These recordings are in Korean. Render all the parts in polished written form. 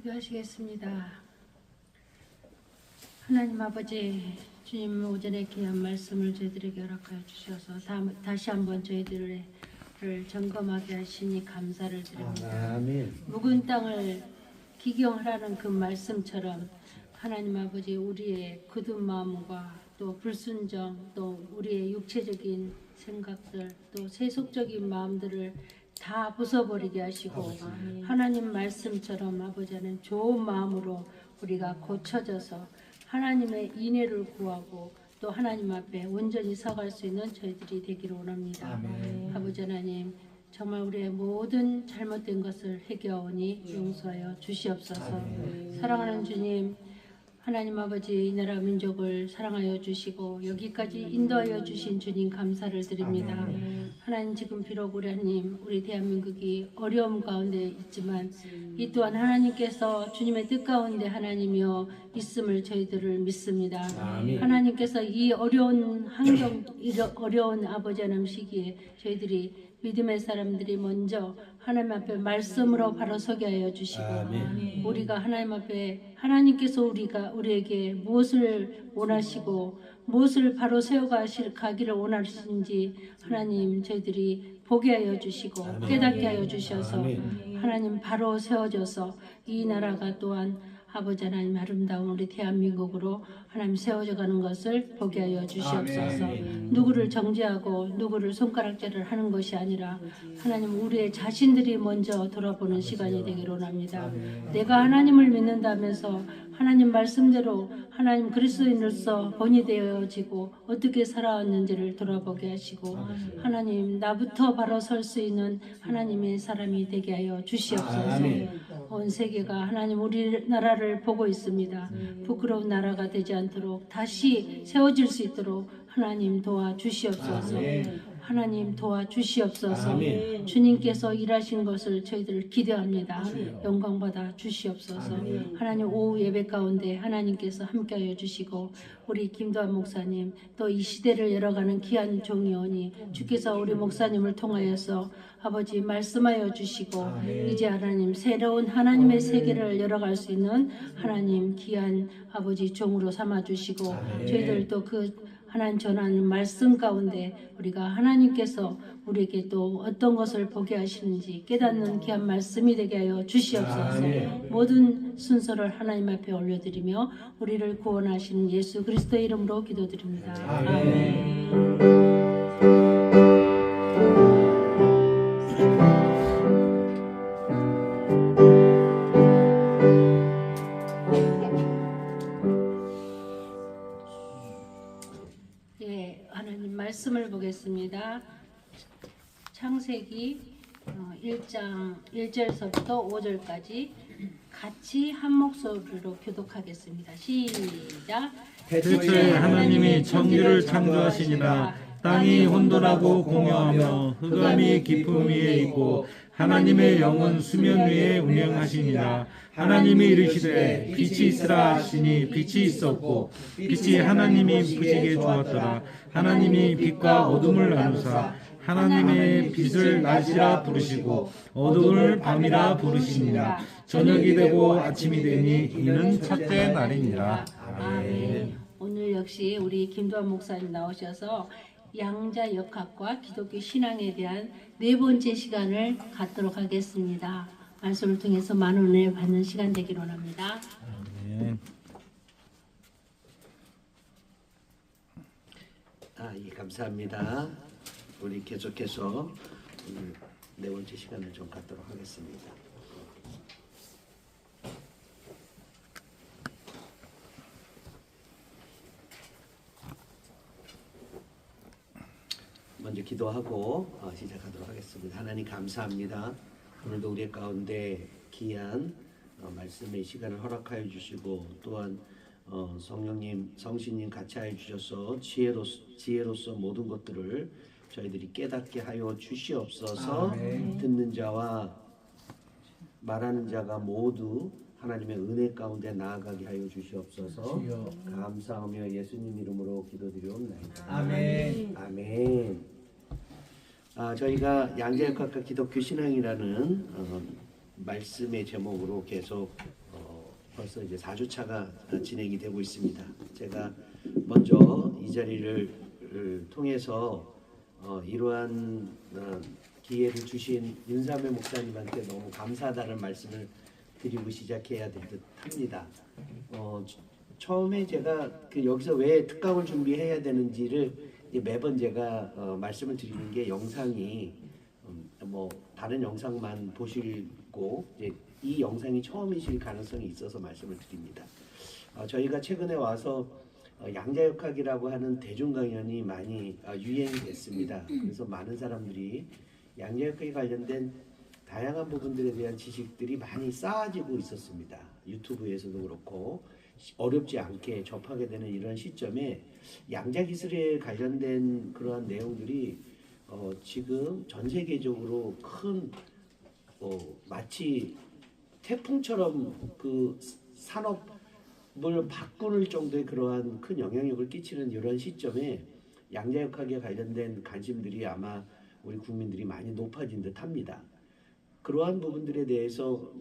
기도하시겠습니다. 하나님 아버지, 주님 오전에 귀한 말씀을 저희들에게 허락하여 주셔서 다시 한번 저희들을 점검하게 하시니 감사를 드립니다. 아멘. 묵은 땅을 기경하라는 그 말씀처럼 하나님 아버지, 우리의 굳은 마음과 또 불순정, 또 우리의 육체적인 생각들, 또 세속적인 마음들을 다 부숴버리게 하시고 하나님 말씀처럼 아버지는 좋은 마음으로 우리가 고쳐져서 하나님의 인애를 구하고 또 하나님 앞에 온전히 서갈 수 있는 저희들이 되기를 원합니다. 아버지 하나님, 정말 우리의 모든 잘못된 것을 해결하오니 용서하여 주시옵소서. 사랑하는 주님, 하나님 아버지, 이 나라 민족을 사랑하여 주시고 여기까지 인도하여 주신 주님 감사를 드립니다. 하나님, 지금 비록 우리 하나님, 우리 대한민국이 어려움 가운데 있지만 이 또한 하나님께서 주님의 뜻 가운데 하나님이여 있음을 저희들을 믿습니다. 하나님께서 이 어려운 환경, 어려운 아버지 하나님 시기에 저희들이 믿음의 사람들이 먼저 하나님 앞에 말씀으로 바로 서게 하여 주시고 우리가 하나님 앞에 하나님께서 우리에게 무엇을 원하시고 무엇을 바로 세워가기를 원하시는지 하나님 저희들이 보게 하여 주시고 깨닫게 하여 주셔서 하나님 바로 세워져서 이 나라가 또한 아버지 하나님 아름다운 우리 대한민국으로 하나님 세워져 가는 것을 보게 하여 주시옵소서. 누구를 정죄하고 누구를 손가락질을 하는 것이 아니라 하나님 우리의 자신들이 먼저 돌아보는 시간이 되기를 원합니다. 내가 하나님을 믿는다면서 하나님 말씀대로 하나님 그리스도인으로서 본이 되어지고 어떻게 살아왔는지를 돌아보게 하시고 하나님 나부터 바로 설 수 있는 하나님의 사람이 되게 하여 주시옵소서. 온 세계가 하나님 우리나라를 보고 있습니다. 부끄러운 나라가 되지 않도록 다시 세워질 수 있도록 하나님 도와주시옵소서. 하나님 도와주시옵소서. 주님께서 일하신 것을 저희들 기대합니다. 영광받아 주시옵소서. 하나님 오후 예배 가운데 하나님께서 함께하여 주시고 우리 김도환 목사님 또 이 시대를 열어가는 귀한 종이오니 주께서 우리 목사님을 통하여서 아버지 말씀하여 주시고 이제 하나님 새로운 하나님의 세계를 열어갈 수 있는 하나님 귀한 아버지 종으로 삼아주시고 저희들도 그 하나님 전하는 말씀 가운데 우리가 하나님께서 우리에게 또 어떤 것을 보게 하시는지 깨닫는 귀한 말씀이 되게 하여 주시옵소서. 모든 순서를 하나님 앞에 올려드리며 우리를 구원하시는 예수 그리스도의 이름으로 기도드립니다. 아멘. 말씀을 보겠습니다. 창세기 1장 1절서부터 5절까지 같이 한 목소리로 교독하겠습니다. 시작. 태초에 하나님이 천지를 창조하시니라. 땅이 혼돈하고 공허하며 흑암이 깊음 위에 있고 하나님의 영은 수면 위에 운행하시니라. 하나님이 이르시되 빛이 있으라 하시니 빛이 있었고 빛이 하나님이 보시기에 좋았더라. 하나님이 빛과 어둠을 나누사 하나님의 빛을 낮이라 부르시고 어둠을 밤이라 부르시니라. 저녁이 되고 아침이 되니 이는 첫째 날이니라. 아멘. 오늘 역시 우리 김도환 목사님 나오셔서 양자 역학과 기독교 신앙에 대한 네 번째 시간을 갖도록 하겠습니다. 말씀을 통해서 많은 은혜 받는 시간 되기를 원합니다. 아멘. 예, 감사합니다. 우리 계속해서 오늘 네 번째 시간을 좀 갖도록 하겠습니다. 먼저 기도하고 시작하도록 하겠습니다. 하나님 감사합니다. 오늘도 우리 가운데 귀한 말씀의 시간을 허락하여 주시고 또한 성령님, 성신님 같이 하여 주셔서 지혜로서 모든 것들을 저희들이 깨닫게 하여 주시옵소서. 듣는 자와 말하는 자가 모두 하나님의 은혜 가운데 나아가게 하여 주시옵소서. 감사하며 예수님 이름으로 기도드리옵나이다. 아멘. 아멘. 저희가 양자역학과 기독교 신앙이라는 말씀의 제목으로 계속 벌써 이제 4주차가 진행이 되고 있습니다. 제가 먼저 이 자리를 통해서 이러한 기회를 주신 윤삼회 목사님한테 너무 감사하다는 말씀을 드리고 시작해야 될 듯합니다. 처음에 제가 여기서 왜 특강을 준비해야 되는지를 매번 제가 말씀을 드리는 게 영상이 뭐 다른 영상만 보시고 이제 이 영상이 처음이실 가능성이 있어서 말씀을 드립니다. 저희가 최근에 와서 양자역학이라고 하는 대중 강연이 많이 유행이 됐습니다. 그래서 많은 사람들이 양자역학에 관련된 다양한 부분들에 대한 지식들이 많이 쌓아지고 있었습니다. 유튜브에서도 그렇고 어렵지 않게 접하게 되는 이런 시점에 양자기술에 관련된 그러한 내용들이 지금 전 세계적으로 큰 마치 태풍처럼 그 산업을 바꾸는 정도의 그러한 큰 영향력을 끼치는 이런 시점에 양자역학에 관련된 관심들이 아마 우리 국민들이 많이 높아진 듯합니다. 그러한 부분들에 대해서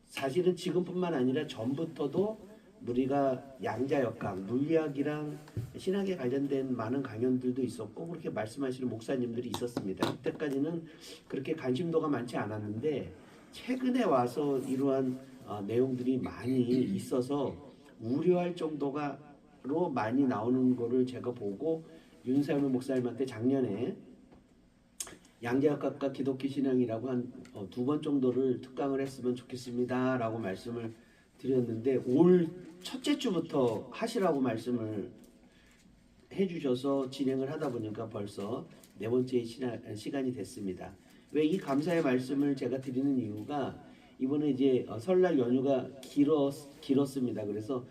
사실은 지금뿐만 아니라 전부터도 우리가 양자역학, 물리학이랑 신학에 관련된 많은 강연들도 있었고 그렇게 말씀하시는 목사님들이 있었습니다. 그때까지는 그렇게 관심도가 많지 않았는데 최근에 와서 이러한 내용들이 많이 있어서 우려할 정도로 많이 나오는 거를 제가 보고 윤삼회 목사님한테 작년에 양자역학과 기독교 신앙이라고 한 2번 정도를 특강을 했으면 좋겠습니다 라고 말씀을 드렸는데 올 첫째 주부터 하시라고 말씀을 해주셔서 진행을 하다 보니까 벌써 4번째 시간이 됐습니다. 왜 이 감사의 말씀을 제가 드리는 이유가 이번에 이제 설날 연휴가 길었습니다. 그래서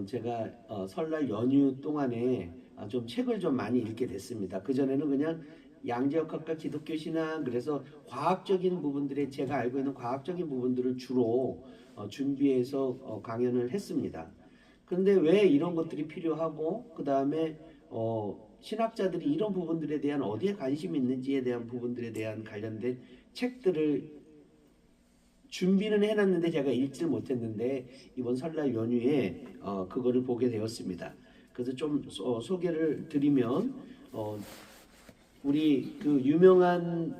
제가 설날 연휴 동안에 좀 책을 좀 많이 읽게 됐습니다. 그전에는 그냥 양자역학과 기독교 신앙 그래서 과학적인 부분들에 제가 알고 있는 과학적인 부분들을 주로 준비해서 강연을 했습니다. 그런데 왜 이런 것들이 필요하고 그 다음에 신학자들이 이런 부분들에 대한 어디에 관심이 있는지에 대한 부분들에 대한 관련된 책들을 준비는 해놨는데 제가 읽지를 못했는데 이번 설날 연휴에 그거를 보게 되었습니다. 그래서 좀 소개를 드리면 우리 그 유명한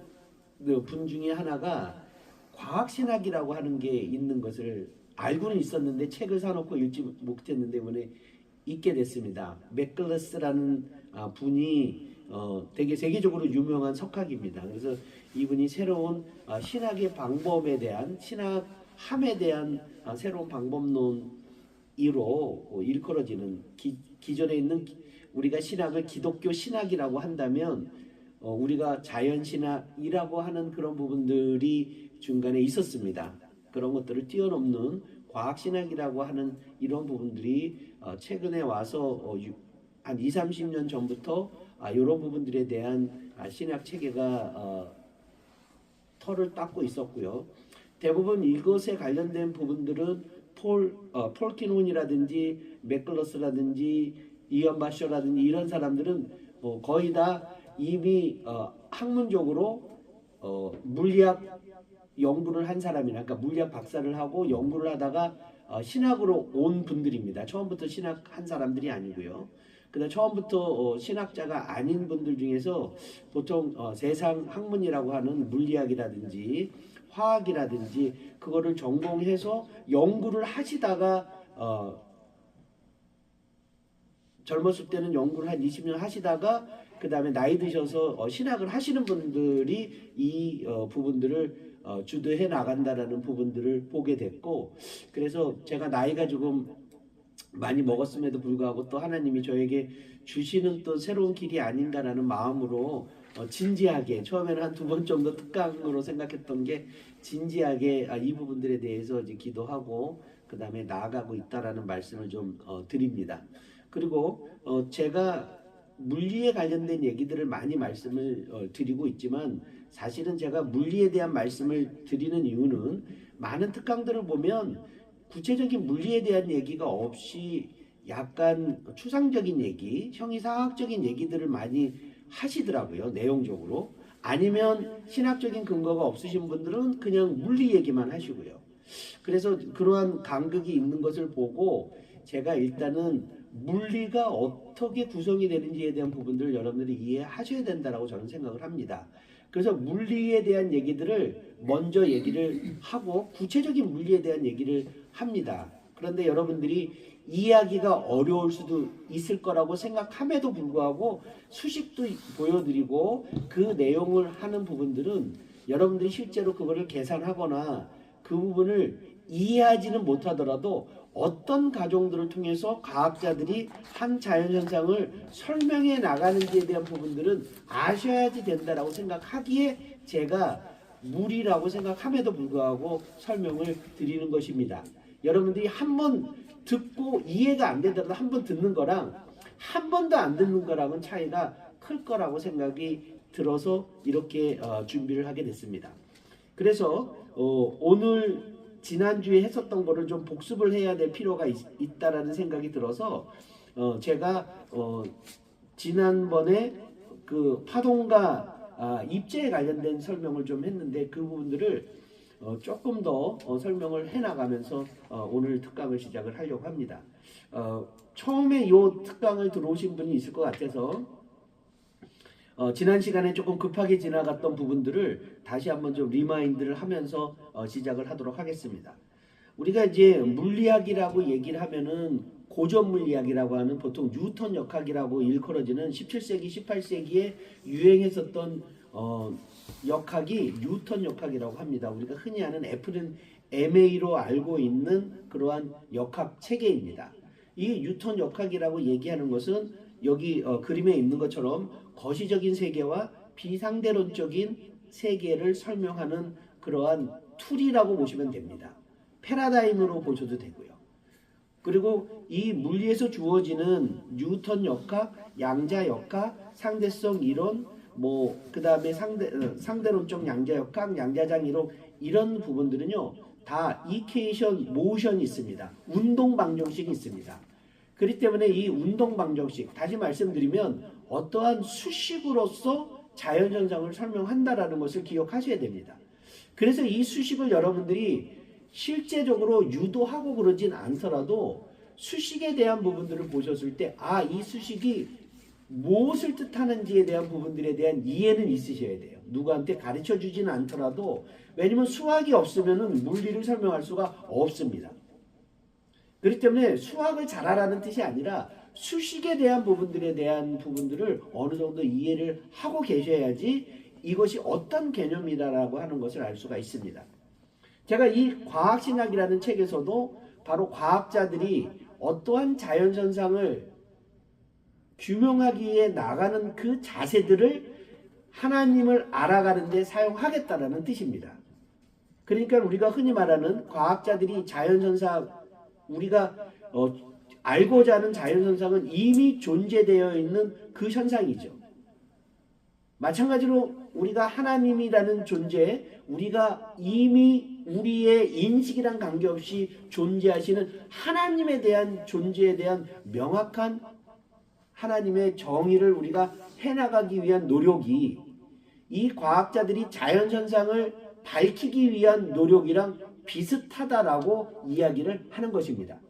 분 중에 하나가 과학신학이라고 하는 게 있는 것을 알고는 있었는데 책을 사놓고 읽지 못했는데 이번에 읽게 됐습니다. 맥글러스라는 분이 되게 세계적으로 유명한 석학입니다. 그래서 이분이 새로운 신학의 방법에 대한 신학함에 대한 새로운 방법론으로 일컬어지는 기존에 있는 우리가 신학을 기독교 신학이라고 한다면 우리가 자연신학이라고 하는 그런 부분들이 중간에 있었습니다. 그런 것들을 뛰어넘는 과학신학이라고 하는 이런 부분들이 최근에 와서 한 20-30년 전부터 이런 부분들에 대한 신학 체계가 털을 닦고 있었고요. 대부분 이것에 관련된 부분들은 폴킨혼이라든지 맥글러스라든지 이언 바셔라든지 이런 사람들은 거의 다 이미 학문적으로 물리학 연구를 한 사람이나 그러니까 물리학 박사를 하고 연구를 하다가 신학으로 온 분들입니다. 처음부터 신학 한 사람들이 아니고요. 그다음 처음부터 신학자가 아닌 분들 중에서 보통 세상 학문이라고 하는 물리학이라든지 화학이라든지 그거를 전공해서 연구를 하시다가 젊었을 때는 연구를 한 20년 하시다가 그 다음에 나이 드셔서 신학을 하시는 분들이 이 부분들을 주도해 나간다라는 부분들을 보게 됐고 그래서 제가 나이가 조금 많이 먹었음에도 불구하고 또 하나님이 저에게 주시는 또 새로운 길이 아닌가라는 마음으로 진지하게 처음에는 한 2번 정도 특강으로 생각했던 게 진지하게 이 부분들에 대해서 이제 기도하고 그 다음에 나아가고 있다라는 말씀을 좀 드립니다. 그리고 제가 물리에 관련된 얘기들을 많이 말씀을 드리고 있지만 사실은 제가 물리에 대한 말씀을 드리는 이유는 많은 특강들을 보면 구체적인 물리에 대한 얘기가 없이 약간 추상적인 얘기, 형이상학적인 얘기들을 많이 하시더라고요. 내용적으로. 아니면 신학적인 근거가 없으신 분들은 그냥 물리 얘기만 하시고요. 그래서 그러한 간극이 있는 것을 보고 제가 일단은 물리가 어떻게 구성이 되는지에 대한 부분들을 여러분들이 이해하셔야 된다라고 저는 생각을 합니다. 그래서 물리에 대한 얘기들을 먼저 얘기를 하고 구체적인 물리에 대한 얘기를 합니다. 그런데 여러분들이 이해하기가 어려울 수도 있을 거라고 생각함에도 불구하고 수식도 보여드리고 그 내용을 하는 부분들은 여러분들이 실제로 그거를 계산하거나 그 부분을 이해하지는 못하더라도 어떤 과정들을 통해서 과학자들이 한 자연현상을 설명해 나가는지에 대한 부분들은 아셔야지 된다라고 생각하기에 제가 무리라고 생각함에도 불구하고 설명을 드리는 것입니다. 여러분들이 한 번 듣고 이해가 안 되더라도 한 번 듣는 거랑 한 번도 안 듣는 거랑은 차이가 클 거라고 생각이 들어서 이렇게 준비를 하게 됐습니다. 그래서 오늘 지난주에 했었던 거를 좀 복습을 해야 될 필요가 있다라는 생각이 들어서 제가 지난번에 그 파동과 입자에 관련된 설명을 좀 했는데 그 부분들을 조금 더 설명을 해나가면서 오늘 특강을 시작을 하려고 합니다. 처음에 이 특강을 들어오신 분이 있을 것 같아서 지난 시간에 조금 급하게 지나갔던 부분들을 다시 한번 좀 리마인드를 하면서 시작을 하도록 하겠습니다. 우리가 이제 물리학이라고 얘기를 하면은 고전 물리학이라고 하는 보통 뉴턴 역학이라고 일컬어지는 17세기, 18세기에 유행했었던 역학이 뉴턴 역학이라고 합니다. 우리가 흔히 아는 F는 MA로 알고 있는 그러한 역학 체계입니다. 이 뉴턴 역학이라고 얘기하는 것은 여기 그림에 있는 것처럼 거시적인 세계와 비상대론적인 세계를 설명하는 그러한 툴이라고 보시면 됩니다. 패러다임으로 보셔도 되고요. 그리고 이 물리에서 주어지는 뉴턴 역학, 양자 역학, 상대성 이론, 그 다음에 상대론적 양자 역학, 양자장 이론 이런 부분들은요 다 이케이션, 모션이 있습니다. 운동 방정식이 있습니다. 그렇기 때문에 이 운동 방정식, 다시 말씀드리면 어떠한 수식으로서 자연현상을 설명한다라는 것을 기억하셔야 됩니다. 그래서 이 수식을 여러분들이 실제적으로 유도하고 그러진 않더라도 수식에 대한 부분들을 보셨을 때 이 수식이 무엇을 뜻하는지에 대한 부분들에 대한 이해는 있으셔야 돼요. 누구한테 가르쳐 주지는 않더라도, 왜냐면 수학이 없으면 물리를 설명할 수가 없습니다. 그렇기 때문에 수학을 잘하라는 뜻이 아니라 수식에 대한 부분들에 대한 부분들을 어느 정도 이해를 하고 계셔야지 이것이 어떤 개념이다라고 하는 것을 알 수가 있습니다. 제가 이 과학신학이라는 책에서도 바로 과학자들이 어떠한 자연현상을 규명하기 위해 나가는 그 자세들을 하나님을 알아가는 데 사용하겠다라는 뜻입니다. 그러니까 우리가 흔히 말하는 과학자들이 자연현상, 우리가 알고자 하는 자연현상은 이미 존재되어 있는 그 현상이죠. 마찬가지로 우리가 하나님이라는 존재, 우리가 이미 우리의 인식이랑 관계없이 존재하시는 하나님에 대한 존재에 대한 명확한 하나님의 정의를 우리가 해나가기 위한 노력이 이 과학자들이 자연현상을 밝히기 위한 노력이랑 비슷하다라고 이야기를 하는 것입니다.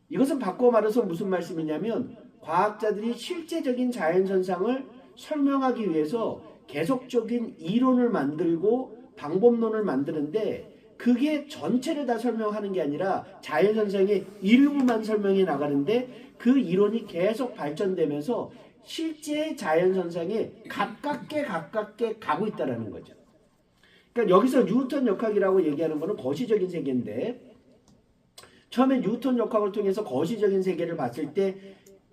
이것은 바꿔 말해서 무슨 말씀이냐면 과학자들이 실제적인 자연현상을 설명하기 위해서 계속적인 이론을 만들고 방법론을 만드는데 그게 전체를 다 설명하는 게 아니라 자연현상의 일부만 설명해 나가는데 그 이론이 계속 발전되면서 실제 자연현상에 가깝게 가고 있다는 거죠. 그러니까 여기서 뉴턴 역학이라고 얘기하는 것은 거시적인 세계인데 처음에 뉴턴 역학을 통해서 거시적인 세계를 봤을 때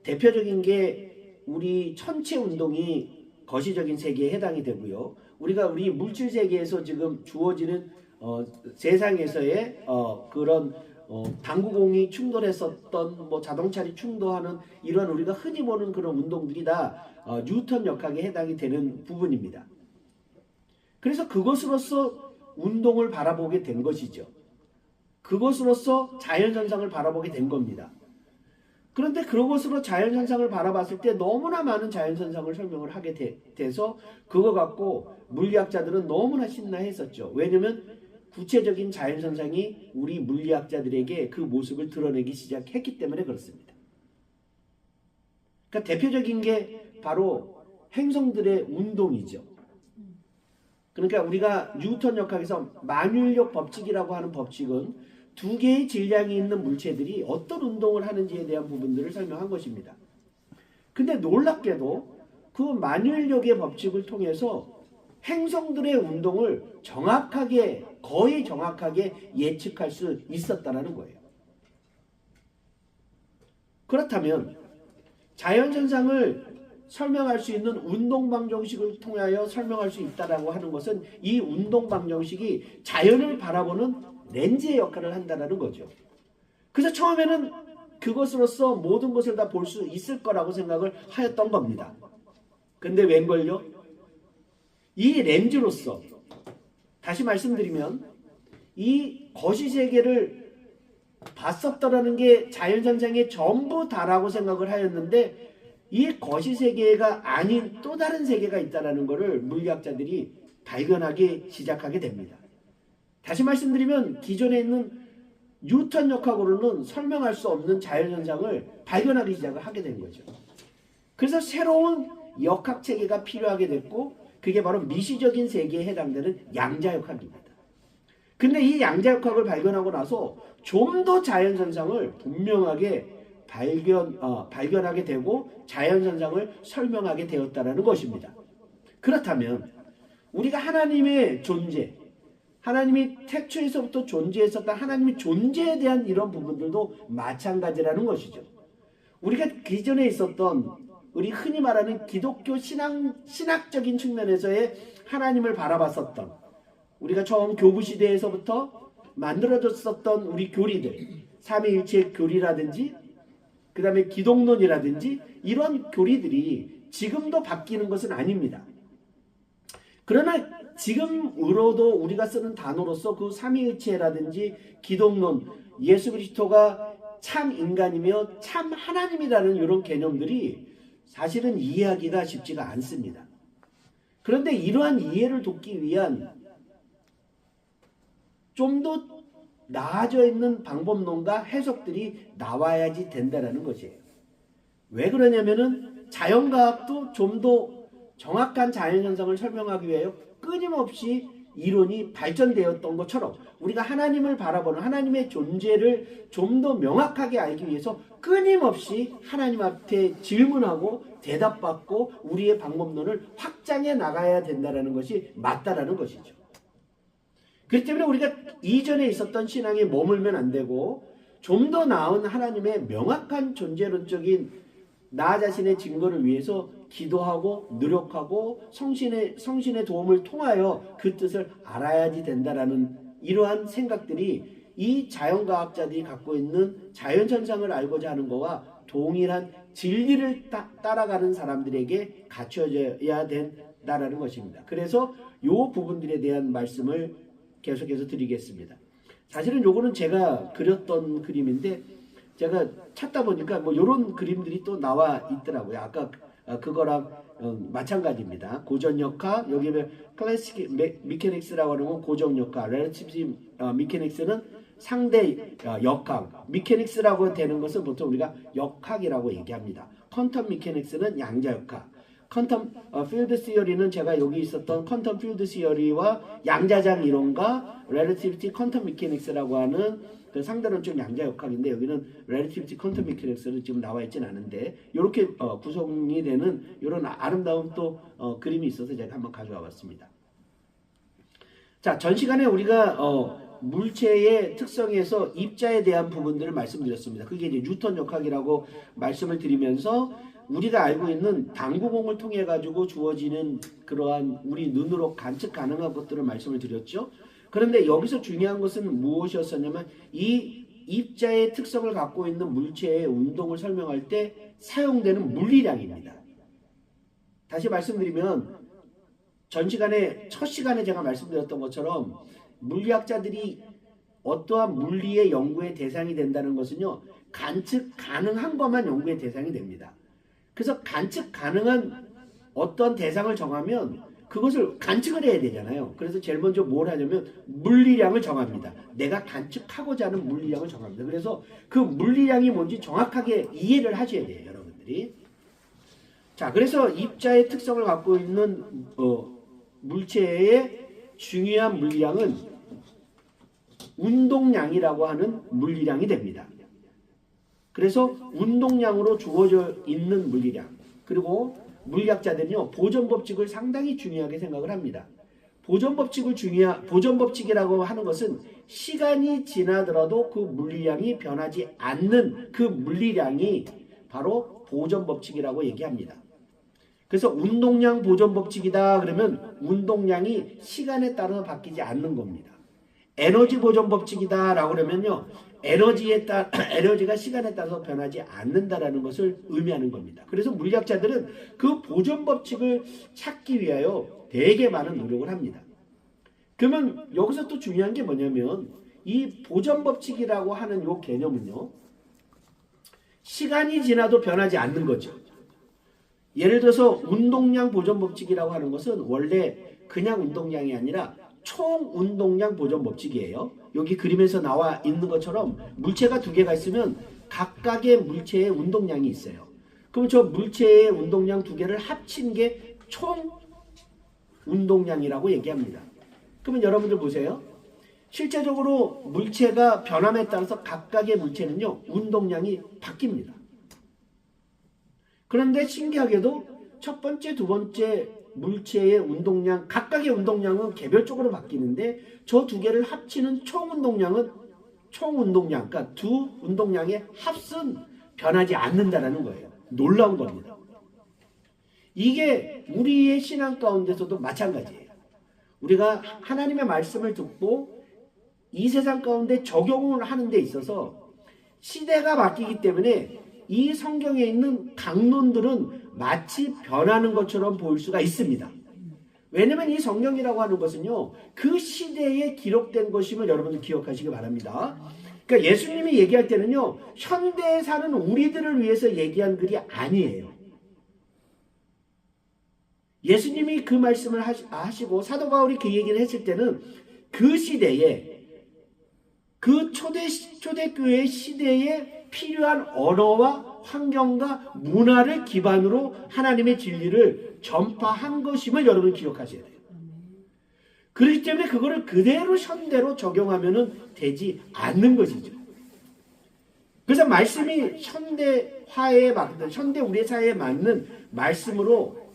대표적인 게 우리 천체 운동이 거시적인 세계에 해당이 되고요. 우리 물질 세계에서 지금 주어지는 세상에서의 그런 당구공이 충돌했었던 자동차리 충돌하는 이런 우리가 흔히 보는 그런 운동들이 다 뉴턴 역학에 해당이 되는 부분입니다. 그래서 그것으로서 운동을 바라보게 된 것이죠. 그것으로서 자연현상을 바라보게 된 겁니다. 그런데 그것으로 자연현상을 바라봤을 때 너무나 많은 자연현상을 설명을 하게 돼서 그거 갖고 물리학자들은 너무나 신나했었죠. 왜냐면 구체적인 자연현상이 우리 물리학자들에게 그 모습을 드러내기 시작했기 때문에 그렇습니다. 그러니까 대표적인 게 바로 행성들의 운동이죠. 그러니까 우리가 뉴턴 역학에서 만율력 법칙이라고 하는 법칙은 두 개의 질량이 있는 물체들이 어떤 운동을 하는지에 대한 부분들을 설명한 것입니다. 근데 놀랍게도 그 만율력의 법칙을 통해서 행성들의 운동을 정확하게, 거의 정확하게 예측할 수 있었다는 거예요. 그렇다면 자연현상을 설명할 수 있는 운동방정식을 통하여 설명할 수 있다라고 하는 것은 이 운동방정식이 자연을 바라보는 렌즈의 역할을 한다는 거죠. 그래서 처음에는 그것으로서 모든 것을 다 볼 수 있을 거라고 생각을 하였던 겁니다. 근데 웬걸요? 이 렌즈로서, 다시 말씀드리면 이 거시세계를 봤었더라는 게 자연현상의 전부다라고 생각을 하였는데 이 거시세계가 아닌 또 다른 세계가 있다는 것을 물리학자들이 발견하기 시작하게 됩니다. 다시 말씀드리면 기존에 있는 뉴턴 역학으로는 설명할 수 없는 자연현상을 발견하기 시작을 하게 된 거죠. 그래서 새로운 역학체계가 필요하게 됐고 그게 바로 미시적인 세계에 해당되는 양자역학입니다. 근데 이 양자역학을 발견하고 나서 좀 더 자연현상을 분명하게 발견하게 되고 자연현상을 설명하게 되었다는 것입니다. 그렇다면 우리가 하나님의 존재, 하나님이 태초에서부터 존재했었던 하나님의 존재에 대한 이런 부분들도 마찬가지라는 것이죠. 우리가 기존에 있었던 우리 흔히 말하는 기독교 신학적인 측면에서의 하나님을 바라봤었던 우리가 처음 교부 시대에서부터 만들어졌었던 우리 교리들, 삼위일체 교리라든지 그 다음에 기독론이라든지 이런 교리들이 지금도 바뀌는 것은 아닙니다. 그러나 지금으로도 우리가 쓰는 단어로서 그 삼위일체라든지 기독론, 예수 그리스도가 참 인간이며 참 하나님이라는 이런 개념들이 사실은 이해하기가 쉽지가 않습니다. 그런데 이러한 이해를 돕기 위한 좀 더 나아져 있는 방법론과 해석들이 나와야지 된다는 것이에요. 왜 그러냐면은 자연과학도 좀 더 정확한 자연현상을 설명하기 위하여 끊임없이 이론이 발전되었던 것처럼 우리가 하나님을 바라보는 하나님의 존재를 좀 더 명확하게 알기 위해서 끊임없이 하나님 앞에 질문하고 대답받고 우리의 방법론을 확장해 나가야 된다는 것이 맞다라는 것이죠. 그렇기 때문에 우리가 이전에 있었던 신앙에 머물면 안 되고 좀 더 나은 하나님의 명확한 존재론적인 나 자신의 증거를 위해서 기도하고 노력하고 성신의 도움을 통하여 그 뜻을 알아야지 된다라는 이러한 생각들이 이 자연과학자들이 갖고 있는 자연현상을 알고자 하는 것과 동일한 진리를 따라가는 사람들에게 갖춰져야 된다라는 것입니다. 그래서 이 부분들에 대한 말씀을 계속해서 드리겠습니다. 사실은 요거는 제가 그렸던 그림인데 제가 찾다 보니까 뭐 이런 그림들이 또 나와 있더라고요. 아까 그거랑 마찬가지입니다. 고전역학, 여기 클래식 미케닉스라고 하는 건 고정역학, 렐러티비티 미케닉스는 상대 역학, 미케닉스라고 되는 것은 보통 우리가 역학이라고 얘기합니다. 퀀텀 미케닉스는 양자역학, 퀀텀 필드 시어리는 제가 여기 있었던 퀀텀 필드 시어리와 양자장 이론과 렐러티비티 퀀텀 미케닉스라고 하는 그 상대론적 양자역학인데 여기는 렐러티비티 퀀텀 미케닉스는 지금 나와 있지는 않은데 이렇게 구성이 되는 이런 아름다운 또 그림이 있어서 제가 한번 가져와 봤습니다. 자, 전 시간에 우리가 물체의 특성에서 입자에 대한 부분들을 말씀드렸습니다. 그게 이제 뉴턴 역학이라고 말씀을 드리면서 우리가 알고 있는 당구공을 통해 가지고 주어지는 그러한 우리 눈으로 관측 가능한 것들을 말씀을 드렸죠. 그런데 여기서 중요한 것은 무엇이었었냐면 이 입자의 특성을 갖고 있는 물체의 운동을 설명할 때 사용되는 물리량입니다. 다시 말씀드리면 전 시간에 첫 시간에 제가 말씀드렸던 것처럼 물리학자들이 어떠한 물리의 연구의 대상이 된다는 것은요, 관측 가능한 것만 연구의 대상이 됩니다. 그래서 관측 가능한 어떤 대상을 정하면 그것을 관측을 해야 되잖아요. 그래서 제일 먼저 뭘 하냐면 물리량을 정합니다. 내가 관측하고자 하는 물리량을 정합니다. 그래서 그 물리량이 뭔지 정확하게 이해를 하셔야 돼요, 여러분들이. 자, 그래서 입자의 특성을 갖고 있는 물체의 중요한 물리량은 운동량이라고 하는 물리량이 됩니다. 그래서 운동량으로 주어져 있는 물리량, 그리고 물리학자들은요 보존법칙을 상당히 중요하게 생각을 합니다. 보존법칙이라고 하는 것은 시간이 지나더라도 그 물리량이 변하지 않는 그 물리량이 바로 보존법칙이라고 얘기합니다. 그래서 운동량 보존법칙이다 그러면 운동량이 시간에 따라서 바뀌지 않는 겁니다. 에너지 보존법칙이다 라고 그러면요 에너지가 시간에 따라서 변하지 않는다라는 것을 의미하는 겁니다. 그래서 물리학자들은 그 보존법칙을 찾기 위하여 되게 많은 노력을 합니다. 그러면 여기서 또 중요한 게 뭐냐면 이 보존법칙이라고 하는 이 개념은요 시간이 지나도 변하지 않는 거죠. 예를 들어서 운동량 보존법칙이라고 하는 것은 원래 그냥 운동량이 아니라 총 운동량 보존법칙이에요. 여기 그림에서 나와 있는 것처럼 물체가 두 개가 있으면 각각의 물체의 운동량이 있어요. 그럼 저 물체의 운동량 두 개를 합친 게 총 운동량이라고 얘기합니다. 그러면 여러분들 보세요. 실제적으로 물체가 변함에 따라서 각각의 물체는요 운동량이 바뀝니다. 그런데 신기하게도 첫 번째, 두 번째 물체의 운동량, 각각의 운동량은 개별적으로 바뀌는데 저 두 개를 합치는 총 운동량, 그러니까 두 운동량의 합은 변하지 않는다라는 거예요. 놀라운 겁니다. 이게 우리의 신앙 가운데서도 마찬가지예요. 우리가 하나님의 말씀을 듣고 이 세상 가운데 적용을 하는 데 있어서 시대가 바뀌기 때문에 이 성경에 있는 강론들은 마치 변하는 것처럼 보일 수가 있습니다. 왜냐하면 이 성경이라고 하는 것은요 그 시대에 기록된 것임을 여러분들 기억하시기 바랍니다. 그러니까 예수님이 얘기할 때는요 현대에 사는 우리들을 위해서 얘기한 글이 아니에요. 예수님이 그 말씀을 하시고 사도 바울이 그 얘기를 했을 때는 그 시대에 그 초대교회 시대에 필요한 언어와 환경과 문화를 기반으로 하나님의 진리를 전파한 것임을 여러분 기억하셔야 돼요. 그렇기 때문에 그거를 그대로 현대로 적용하면 되지 않는 것이죠. 그래서 말씀이 현대화에 맞는, 현대 우리 사회에 맞는 말씀으로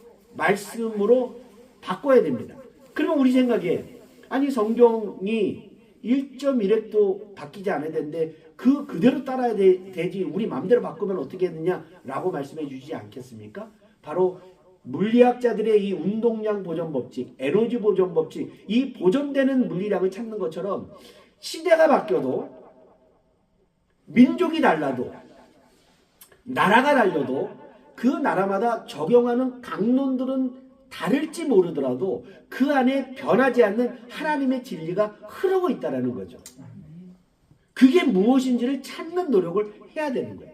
바꿔야 됩니다. 그러면 우리 생각에 아니 성경이 1.1획도 바뀌지 않아야 되는데 그대로 따라야 되지 우리 마음대로 바꾸면 어떻게 되느냐라고 말씀해 주시지 않겠습니까? 바로 물리학자들의 이 운동량 보존법칙, 에너지 보존법칙, 이 보존되는 물리량을 찾는 것처럼 시대가 바뀌어도 민족이 달라도 나라가 달려도 그 나라마다 적용하는 강론들은 다를지 모르더라도 그 안에 변하지 않는 하나님의 진리가 흐르고 있다는 거죠. 그게 무엇인지를 찾는 노력을 해야 되는 거예요.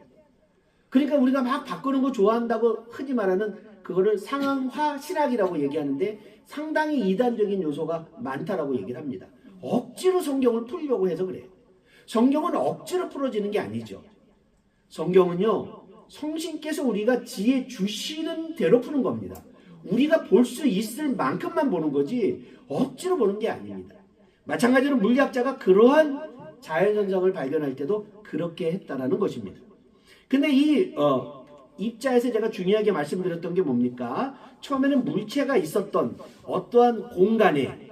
그러니까 우리가 막 바꾸는 거 좋아한다고 흔히 말하는 그거를 상황화 신학이라고 얘기하는데 상당히 이단적인 요소가 많다라고 얘기를 합니다. 억지로 성경을 풀려고 해서 그래요. 성경은 억지로 풀어지는 게 아니죠. 성경은요 성신께서 우리가 지혜 주시는 대로 푸는 겁니다. 우리가 볼 수 있을 만큼만 보는 거지 억지로 보는 게 아닙니다. 마찬가지로 물리학자가 그러한 자연현상을 발견할 때도 그렇게 했다라는 것입니다. 근데 이 입자에서 제가 중요하게 말씀드렸던 게 뭡니까? 처음에는 물체가 있었던 어떠한 공간에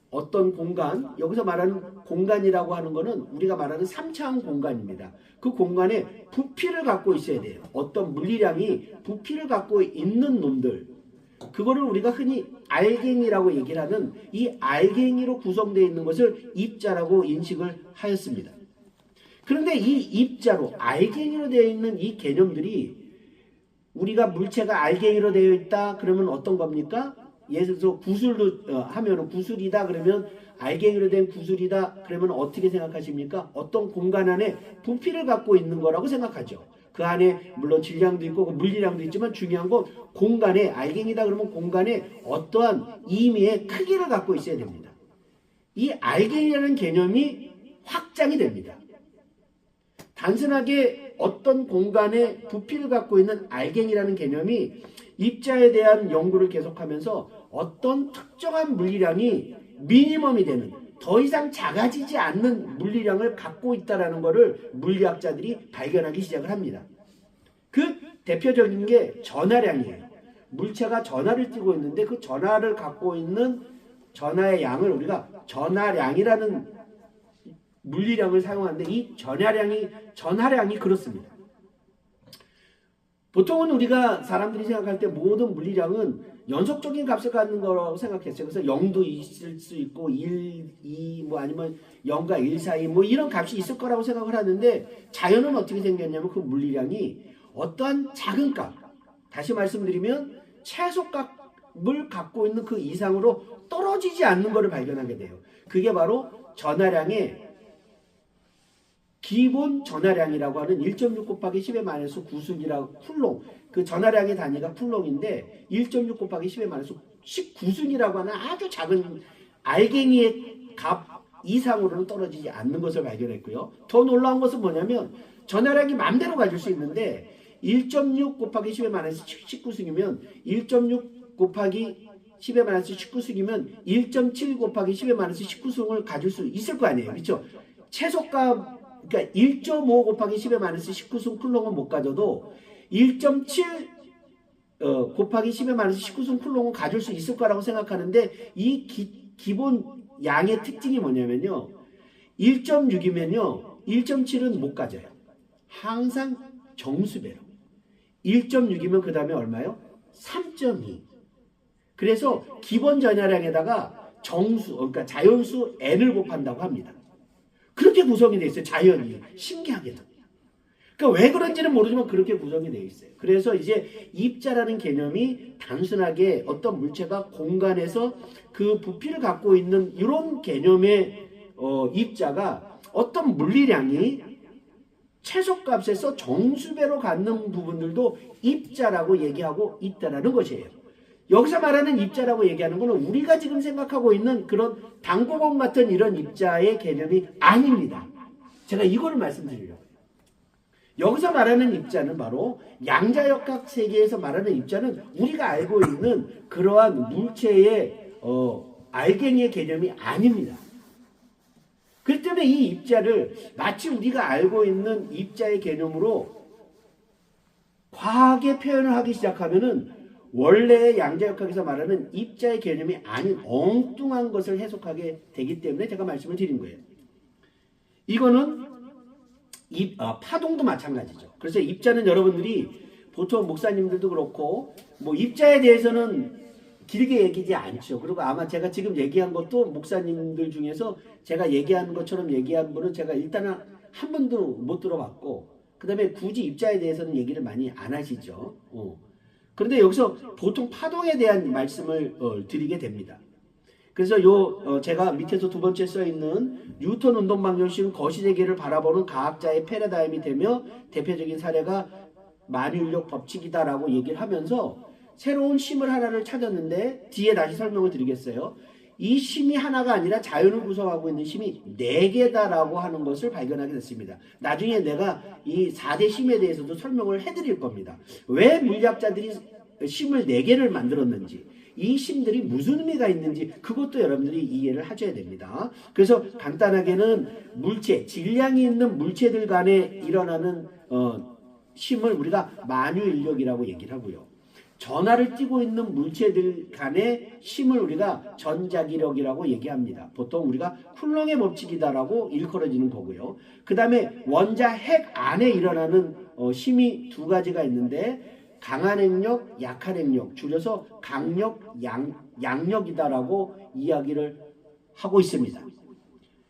어떤 공간, 여기서 말하는 공간이라고 하는 것은 우리가 말하는 3차원 공간입니다. 그 공간에 부피를 갖고 있어야 돼요. 어떤 물리량이 부피를 갖고 있는 놈들, 그거를 우리가 흔히 알갱이라고 얘기를 하는 이 알갱이로 구성되어 있는 것을 입자라고 인식을 하였습니다. 그런데 이 입자로 알갱이로 되어 있는 이 개념들이 우리가 물체가 알갱이로 되어 있다 그러면 어떤 겁니까? 예를 들어서 구슬로 하면 구슬이다 그러면 알갱이로 된 구슬이다 그러면 어떻게 생각하십니까? 어떤 공간 안에 부피를 갖고 있는 거라고 생각하죠. 그 안에 물론 질량도 있고 그 물리량도 있지만 중요한 건 공간에 알갱이다 그러면 공간에 어떠한 의미의 크기를 갖고 있어야 됩니다. 이 알갱이라는 개념이 확장이 됩니다. 단순하게 어떤 공간에 부피를 갖고 있는 알갱이라는 개념이 입자에 대한 연구를 계속하면서 어떤 특정한 물리량이 미니멈이 되는 더 이상 작아지지 않는 물리량을 갖고 있다는 것을 물리학자들이 발견하기 시작을 합니다. 그 대표적인 게 전하량이에요. 물체가 전하를 띠고 있는데 그 전하를 갖고 있는 전하의 양을 우리가 전하량이라는 물리량을 사용하는데 이 전하량이 그렇습니다. 보통은 우리가 사람들이 생각할 때 모든 물리량은 연속적인 값을 갖는 거라고 생각했어요. 그래서 0도 있을 수 있고 1, 2, 뭐 아니면 0과 1 사이 뭐 이런 값이 있을 거라고 생각을 하는데 자연은 어떻게 생겼냐면 그 물리량이 어떠한 작은 값, 다시 말씀드리면 최소값을 갖고 있는 그 이상으로 떨어지지 않는 것을 발견하게 돼요. 그게 바로 전하량의 기본 전하량이라고 하는 1.6 곱하기 10의 마이너스 9승이라고 쿨롱, 그 전하량의 단위가 쿨롱인데 1.6 곱하기 10의 마이너스 19승이라고 하는 아주 작은 알갱이의 값 이상으로는 떨어지지 않는 것을 발견했고요. 더 놀라운 것은 뭐냐면 전하량이 마음대로 가질 수 있는데 1.6 곱하기 10의 마이너스 19승이면 1.6 곱하기 10의 마이너스 19승이면 1.7 곱하기 10의 마이너스 19승을 가질 수 있을 거 아니에요. 그렇죠? 최소값 그러니까 1.5 곱하기 10의 마이너스 19승 쿨롱은 못 가져도 1.7 곱하기 10의 마이너스 19승 쿨롱은 가질 수 있을 거라고 생각하는데 이 기본 양의 특징이 뭐냐면요. 1.6이면요. 1.7은 못 가져요. 항상 정수배로. 1.6이면 그 다음에 얼마요? 3.2. 그래서 기본 전하량에다가 정수, 그러니까 자연수 n을 곱한다고 합니다. 그렇게 구성이 되어 있어요. 자연이. 신기하게도. 그러니까 왜 그런지는 모르지만 그렇게 구성이 되어 있어요. 그래서 이제 입자라는 개념이 단순하게 어떤 물체가 공간에서 그 부피를 갖고 있는 이런 개념의 입자가 어떤 물리량이 최소값에서 정수배로 갖는 부분들도 입자라고 얘기하고 있다는 것이에요. 여기서 말하는 입자라고 얘기하는 것은 우리가 지금 생각하고 있는 그런 당구공 같은 이런 입자의 개념이 아닙니다. 제가 이거를 말씀드리려고요. 여기서 말하는 입자는 바로 양자역학 세계에서 말하는 입자는 우리가 알고 있는 그러한 물체의 알갱이의 개념이 아닙니다. 그렇기 때문에 이 입자를 마치 우리가 알고 있는 입자의 개념으로 과하게 표현을 하기 시작하면은 원래의 양자역학에서 말하는 입자의 개념이 아닌 엉뚱한 것을 해석하게 되기 때문에 제가 말씀을 드린 거예요. 이거는 파동도 마찬가지죠. 그래서 입자는 여러분들이 보통 목사님들도 그렇고 뭐 입자에 대해서는 길게 얘기하지 않죠. 그리고 아마 제가 지금 얘기한 것도 목사님들 중에서 제가 얘기하는 것처럼 얘기한 분은 제가 일단은 한 번도 못 들어봤고 그 다음에 굳이 입자에 대해서는 얘기를 많이 안 하시죠. 그런데 여기서 보통 파동에 대한 말씀을 드리게 됩니다. 그래서 제가 밑에서 두 번째 써 있는 뉴턴 운동 방정식은 거시세계를 바라보는 과학자의 패러다임이 되며 대표적인 사례가 만유인력 법칙이다라고 얘기를 하면서 새로운 심을 하나를 찾았는데 뒤에 다시 설명을 드리겠어요. 이 심이 하나가 아니라 자연을 구성하고 있는 심이 4개다라고 하는 것을 발견하게 됐습니다. 나중에 내가 이 4대 심에 대해서도 설명을 해드릴 겁니다. 왜 물리학자들이 심을 4개를 만들었는지, 이 심들이 무슨 의미가 있는지 그것도 여러분들이 이해를 하셔야 됩니다. 그래서 간단하게는 물체, 질량이 있는 물체들 간에 일어나는 심을 우리가 만유인력이라고 얘기를 하고요. 전하를 띠고 있는 물체들 간의 심을 우리가 전자기력이라고 얘기합니다. 보통 우리가 쿨롱의 법칙이다라고 일컬어지는 거고요. 그 다음에 원자 핵 안에 일어나는 심이 2가지가 있는데 강한 핵력, 약한 핵력, 줄여서 강력, 양력이다라고 이야기를 하고 있습니다.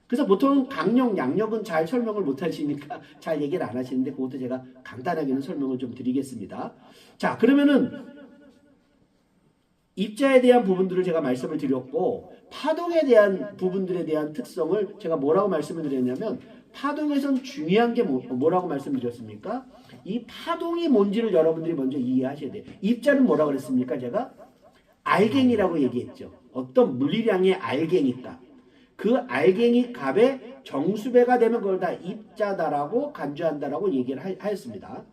그래서 보통 강력, 양력은 잘 설명을 못 하시니까 잘 얘기를 안 하시는데 그것도 제가 간단하게는 설명을 좀 드리겠습니다. 자, 그러면은 입자에 대한 부분들을 제가 말씀을 드렸고 파동에 대한 부분들에 대한 특성을 제가 뭐라고 말씀을 드렸냐면 파동에선 중요한 게 뭐라고 말씀드렸습니까? 이 파동이 뭔지를 여러분들이 먼저 이해하셔야 돼요. 입자는 뭐라고 그랬습니까? 제가 알갱이라고 얘기했죠. 어떤 물리량의 알갱이값. 그 알갱이 값의 정수배가 되면 그걸 다 입자다라고 간주한다라고 얘기를 하였습니다.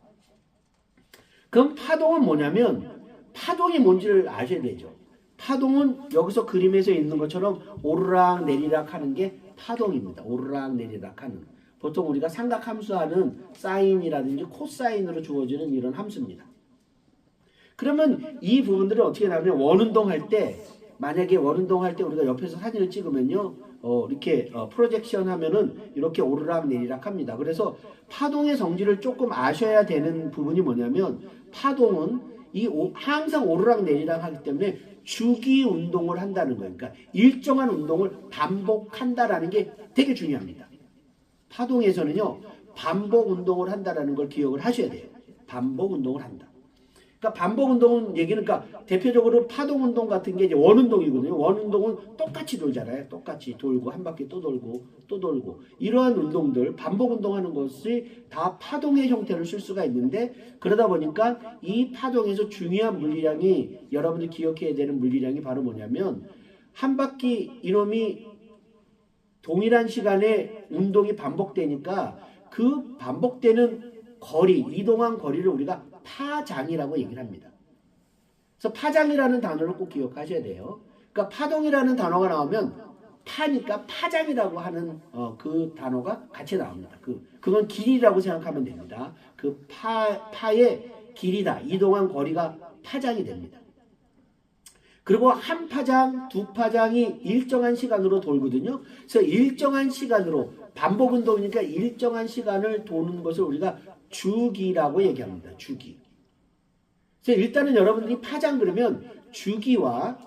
그럼 파동은 뭐냐면 파동이 뭔지를 아셔야 되죠. 파동은 여기서 그림에서 있는 것처럼 오르락 내리락 하는 게 파동입니다. 오르락 내리락 하는. 보통 우리가 삼각함수하는 사인이라든지 코사인으로 주어지는 이런 함수입니다. 그러면 이 부분들을 어떻게 나면 원운동 할 때, 만약에 원운동 할 때 우리가 옆에서 사진을 찍으면요, 이렇게 프로젝션 하면은 이렇게 오르락 내리락 합니다. 그래서 파동의 성질을 조금 아셔야 되는 부분이 뭐냐면, 파동은 항상 오르락 내리락 하기 때문에 주기 운동을 한다는 거예요. 그러니까 일정한 운동을 반복한다라는 게 되게 중요합니다. 파동에서는요, 반복 운동을 한다라는 걸 기억을 하셔야 돼요. 반복 운동을 한다. 그러니까 반복 운동은 얘기는, 그러니까 대표적으로 파동 운동 같은 게 이제 원운동이거든요. 원운동은 똑같이 돌잖아요. 똑같이 돌고 한 바퀴 또 돌고 또 돌고, 이러한 운동들, 반복 운동하는 것이 다 파동의 형태를 쓸 수가 있는데, 그러다 보니까 이 파동에서 중요한 물리량이, 여러분들 기억해야 되는 물리량이 바로 뭐냐면, 한 바퀴 이놈이 동일한 시간에 운동이 반복되니까 그 반복되는 거리, 이동한 거리를 우리가 파장이라고 얘기를 합니다. 그래서 파장이라는 단어를 꼭 기억하셔야 돼요. 그러니까 파동이라는 단어가 나오면 파니까 파장이라고 하는 그 단어가 같이 나옵니다. 그건 길이라고 생각하면 됩니다. 그 파의 길이다. 이동한 거리가 파장이 됩니다. 그리고 한 파장, 두 파장이 일정한 시간으로 돌거든요. 그래서 일정한 시간으로, 반복 운동이니까 일정한 시간을 도는 것을 우리가 주기라고 얘기합니다. 주기. 그래서 일단은 여러분들이 파장 그러면 주기와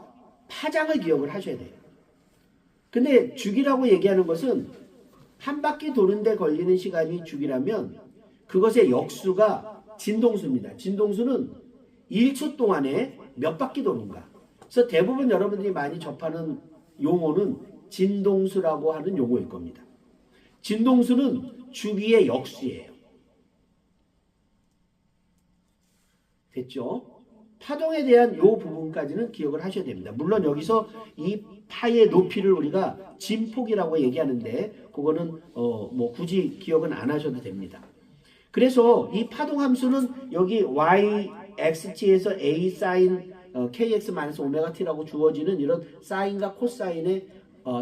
파장을 기억을 하셔야 돼요. 근데 주기라고 얘기하는 것은 한 바퀴 도는데 걸리는 시간이 주기라면 그것의 역수가 진동수입니다. 진동수는 1초 동안에 몇 바퀴 도는가. 그래서 대부분 여러분들이 많이 접하는 용어는 진동수라고 하는 용어일 겁니다. 진동수는 주기의 역수예요. 됐죠? 파동에 대한 이 부분까지는 기억을 하셔야 됩니다. 물론 여기서 이 파의 높이를 우리가 진폭이라고 얘기하는데 그거는 뭐 굳이 기억은 안 하셔도 됩니다. 그래서 이 파동 함수는 여기 yxt에서 a sin kx-오메가-t라고 주어지는 이런 사인과 코사인의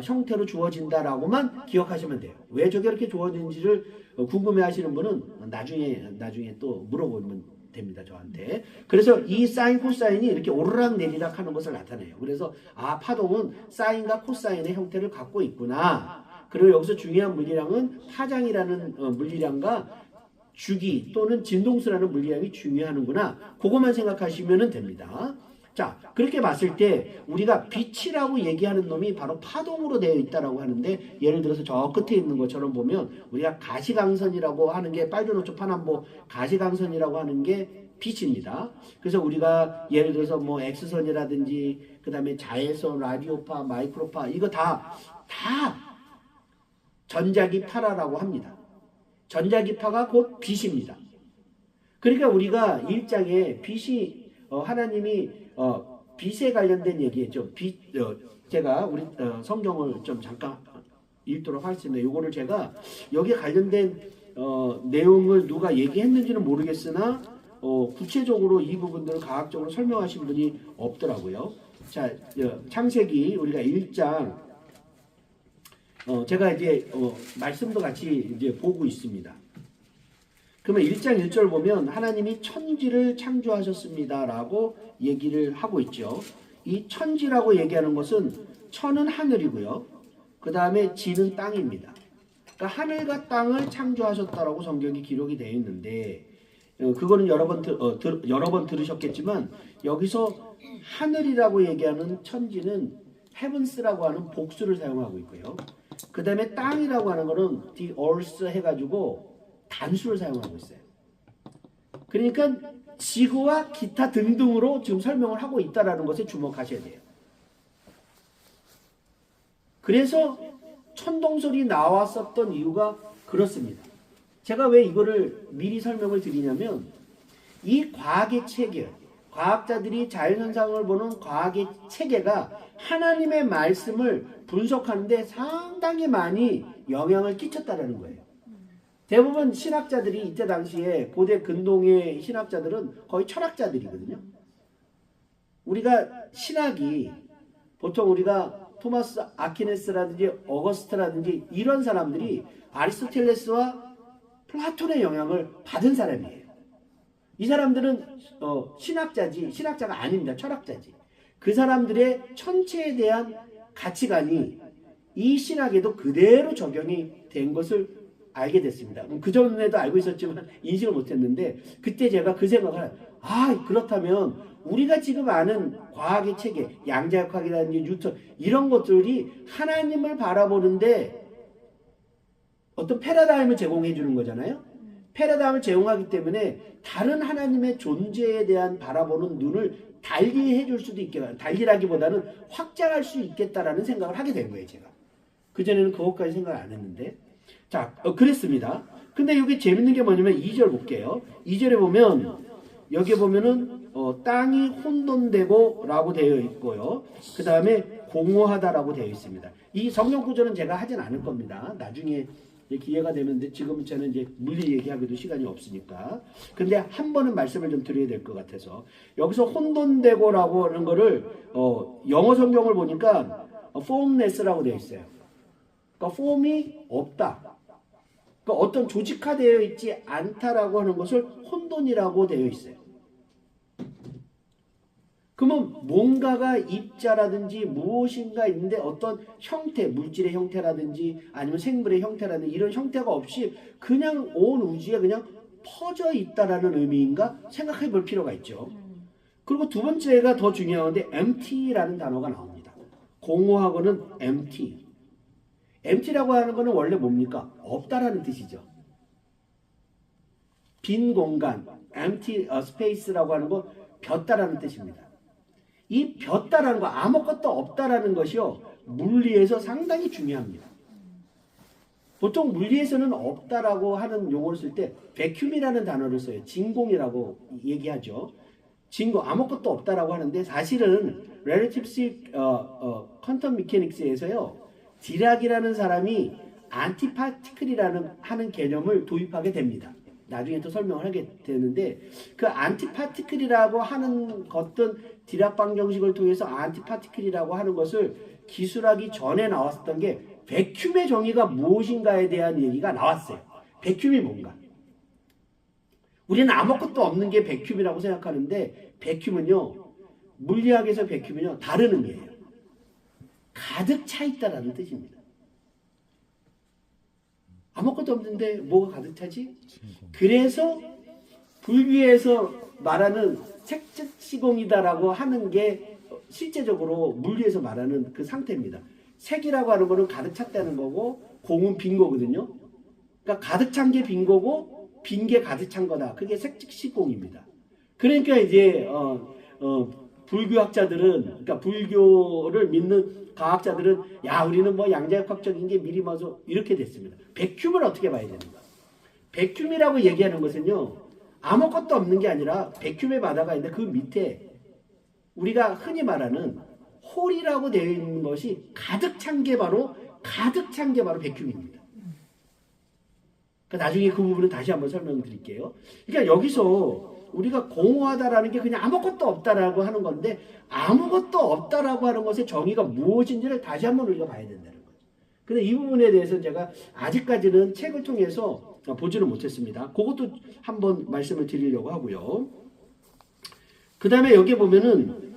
형태로 주어진다라고만 기억하시면 돼요. 왜 저게 이렇게 주어지는지를 궁금해하시는 분은 나중에 또 물어보면 됩니다, 저한테. 그래서 이 사인 코사인이 이렇게 오르락 내리락 하는 것을 나타내요. 그래서 파동은 사인과 코사인의 형태를 갖고 있구나. 그리고 여기서 중요한 물리량은 파장이라는 물리량과 주기 또는 진동수라는 물리량이 중요하는구나. 그것만 생각하시면 됩니다. 자, 그렇게 봤을 때 우리가 빛이라고 얘기하는 놈이 바로 파동으로 되어 있다라고 하는데, 예를 들어서 저 끝에 있는 것처럼 보면 우리가 가시광선이라고 하는 게, 빨주노초 파남보 가시광선이라고 하는 게 빛입니다. 그래서 우리가 예를 들어서 뭐 X선이라든지 그 다음에 자외선, 라디오파, 마이크로파, 이거 다 전자기파라고 합니다. 전자기파가 곧 빛입니다. 그러니까 우리가 1장에 빛이 하나님이 빛에 관련된 얘기했죠. 빛, 제가 우리 성경을 좀 잠깐 읽도록 하겠습니다. 요거를 제가 여기에 관련된 내용을 누가 얘기했는지는 모르겠으나 구체적으로 이 부분들을 과학적으로 설명하신 분이 없더라고요. 자, 창세기 우리가 1장 제가 이제 말씀도 같이 이제 보고 있습니다. 그러면 1장 1절 보면 하나님이 천지를 창조하셨습니다라고 얘기를 하고 있죠. 이 천지라고 얘기하는 것은 천은 하늘이고요. 그 다음에 지는 땅입니다. 그러니까 하늘과 땅을 창조하셨다라고 성경이 기록이 되어 있는데, 그거는 여러 번 들으셨겠지만 여기서 하늘이라고 얘기하는 천지는 heavens라고 하는 복수를 사용하고 있고요. 그 다음에 땅이라고 하는 거는 the earth 해가지고 단수를 사용하고 있어요. 그러니까 지구와 기타 등등으로 지금 설명을 하고 있다는 것에 주목하셔야 돼요. 그래서 천동설이 나왔었던 이유가 그렇습니다. 제가 왜 이거를 미리 설명을 드리냐면 이 과학의 체계, 과학자들이 자연현상을 보는 과학의 체계가 하나님의 말씀을 분석하는데 상당히 많이 영향을 끼쳤다는 거예요. 대부분 신학자들이 이때 당시에 고대 근동의 신학자들은 거의 철학자들이거든요. 우리가 신학이 보통 우리가 토마스 아퀴네스라든지 어거스트라든지 이런 사람들이 아리스토텔레스와 플라톤의 영향을 받은 사람이에요. 이 사람들은 신학자지 신학자가 아닙니다. 철학자지. 그 사람들의 천체에 대한 가치관이 이 신학에도 그대로 적용이 된 것을 알게 됐습니다. 그 전에도 알고 있었지만 인식을 못했는데 그때 제가 그 생각을 그렇다면 우리가 지금 아는 과학의 체계, 양자역학이라든지 뉴턴 이런 것들이 하나님을 바라보는데 어떤 패러다임을 제공해 주는 거잖아요. 패러다임을 제공하기 때문에 다른 하나님의 존재에 대한 바라보는 눈을 달리 해줄 수도 있겠다. 달리라기보다는 확장할 수 있겠다라는 생각을 하게 된 거예요. 제가. 그전에는 그것까지 생각을 안 했는데 자, 그랬습니다. 근데 여기 재밌는 게 뭐냐면 2절 볼게요. 2절에 보면 여기 보면은 땅이 혼돈되고 라고 되어 있고요. 그 다음에 공허하다라고 되어 있습니다. 이 성경 구절은 제가 하진 않을 겁니다. 나중에 기회가 되면 지금 저는 이제 물리 얘기하기도 시간이 없으니까. 근데 한 번은 말씀을 좀 드려야 될 것 같아서 여기서 혼돈되고라고 하는 거를 영어 성경을 보니까 formless라고 되어 있어요. 그러니까 form이 없다. 그러니까 어떤 조직화되어 있지 않다라고 하는 것을 혼돈이라고 되어 있어요. 그러면 뭔가가 입자라든지 무엇인가 있는데 어떤 형태, 물질의 형태라든지 아니면 생물의 형태라든지 이런 형태가 없이 그냥 온 우주에 그냥 퍼져 있다라는 의미인가 생각해 볼 필요가 있죠. 그리고 두 번째가 더 중요한데 empty라는 단어가 나옵니다. 공허하고는 empty. empty라고 하는 거는 원래 뭡니까? 없다라는 뜻이죠. 빈 공간, empty space라고 하는 거 벼다라는 뜻입니다. 이 벼다라는 거 아무것도 없다라는 것이요 물리에서 상당히 중요합니다. 보통 물리에서는 없다라고 하는 용어를 쓸 때 vacuum이라는 단어를 써요. 진공이라고 얘기하죠. 진공 아무것도 없다라고 하는데 사실은 relativity quantum mechanics에서요 디락이라는 사람이 안티파티클이라는 하는 개념을 도입하게 됩니다. 나중에 또 설명을 하게 되는데 그 안티파티클이라고 하는 것든 디락 방정식을 통해서 안티파티클이라고 하는 것을 기술하기 전에 나왔었던 게 백큐의 정의가 무엇인가에 대한 얘기가 나왔어요. 백큐이 뭔가. 우리는 아무것도 없는 게 백큐이라고 생각하는데 백큐는요 물리학에서 백큐는요 다른 의미예요. 가득 차 있다라는 뜻입니다. 아무것도 없는데 뭐가 가득 차지? 그래서 불교에서 말하는 색즉시공이다라고 하는 게 실제적으로 물리에서 말하는 그 상태입니다. 색이라고 하는 거는 가득 찼다는 거고 공은 빈 거거든요. 그러니까 가득 찬 게 빈 거고 빈 게 가득 찬 거다. 그게 색즉시공입니다. 그러니까 이제 불교학자들은 그러니까 불교를 믿는 과학자들은 야 우리는 뭐 양자역학적인 게 미리 봐서 이렇게 됐습니다. 백큐을 어떻게 봐야 되는가? 백큐이라고 얘기하는 것은요 아무것도 없는 게 아니라 백큐의 바다가 있는데 그 밑에 우리가 흔히 말하는 홀이라고 되어 있는 것이 가득 찬 게 바로 백큐입니다. 그러니까 나중에 그 부분은 다시 한번 설명드릴게요. 그러니까 여기서 우리가 공허하다라는 게 그냥 아무것도 없다라고 하는 건데 아무것도 없다라고 하는 것의 정의가 무엇인지를 다시 한번 우리가 봐야 된다는 거죠. 근데 이 부분에 대해서 제가 아직까지는 책을 통해서 보지는 못했습니다. 그것도 한번 말씀을 드리려고 하고요. 그 다음에 여기 보면은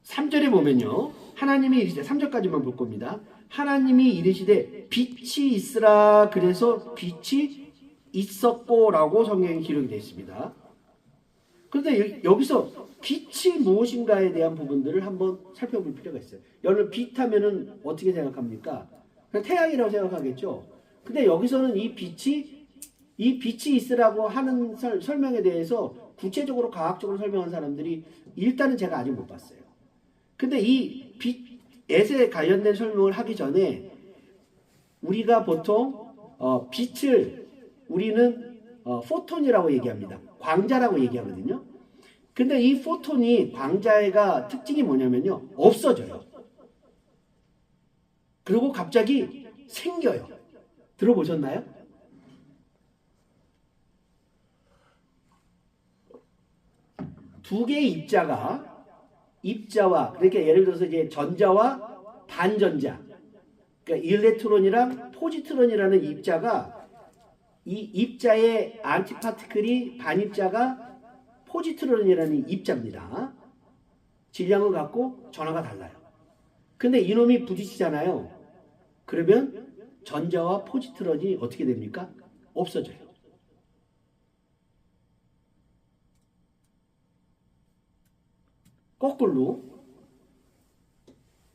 3절에 보면요. 하나님이 이르시되 3절까지만 볼 겁니다. 하나님이 이르시되 빛이 있으라 그래서 빛이 있었고라고 성경에 기록이 되어 있습니다. 그런데 여기서 빛이 무엇인가에 대한 부분들을 한번 살펴볼 필요가 있어요. 여러분 빛 하면은 어떻게 생각합니까? 그냥 태양이라고 생각하겠죠. 근데 여기서는 이 빛이 있으라고 하는 설명에 대해서 구체적으로 과학적으로 설명한 사람들이 일단은 제가 아직 못 봤어요. 근데 이 빛에 관련된 설명을 하기 전에 우리가 보통 빛을 우리는 포톤이라고 얘기합니다. 광자라고 얘기하거든요. 근데 이 포톤이 광자가 특징이 뭐냐면요. 없어져요. 그리고 갑자기 생겨요. 들어보셨나요? 두 개의 입자와 그러니까 예를 들어서 이제 전자와 반전자, 그러니까 일렉트론이랑 포지트론이라는 입자가 이 입자의 안티파티클이 반입자가 포지트론이라는 입자입니다. 질량을 갖고 전하가 달라요. 근데 이놈이 부딪히잖아요. 그러면 전자와 포지트론이 어떻게 됩니까? 없어져요. 거꾸로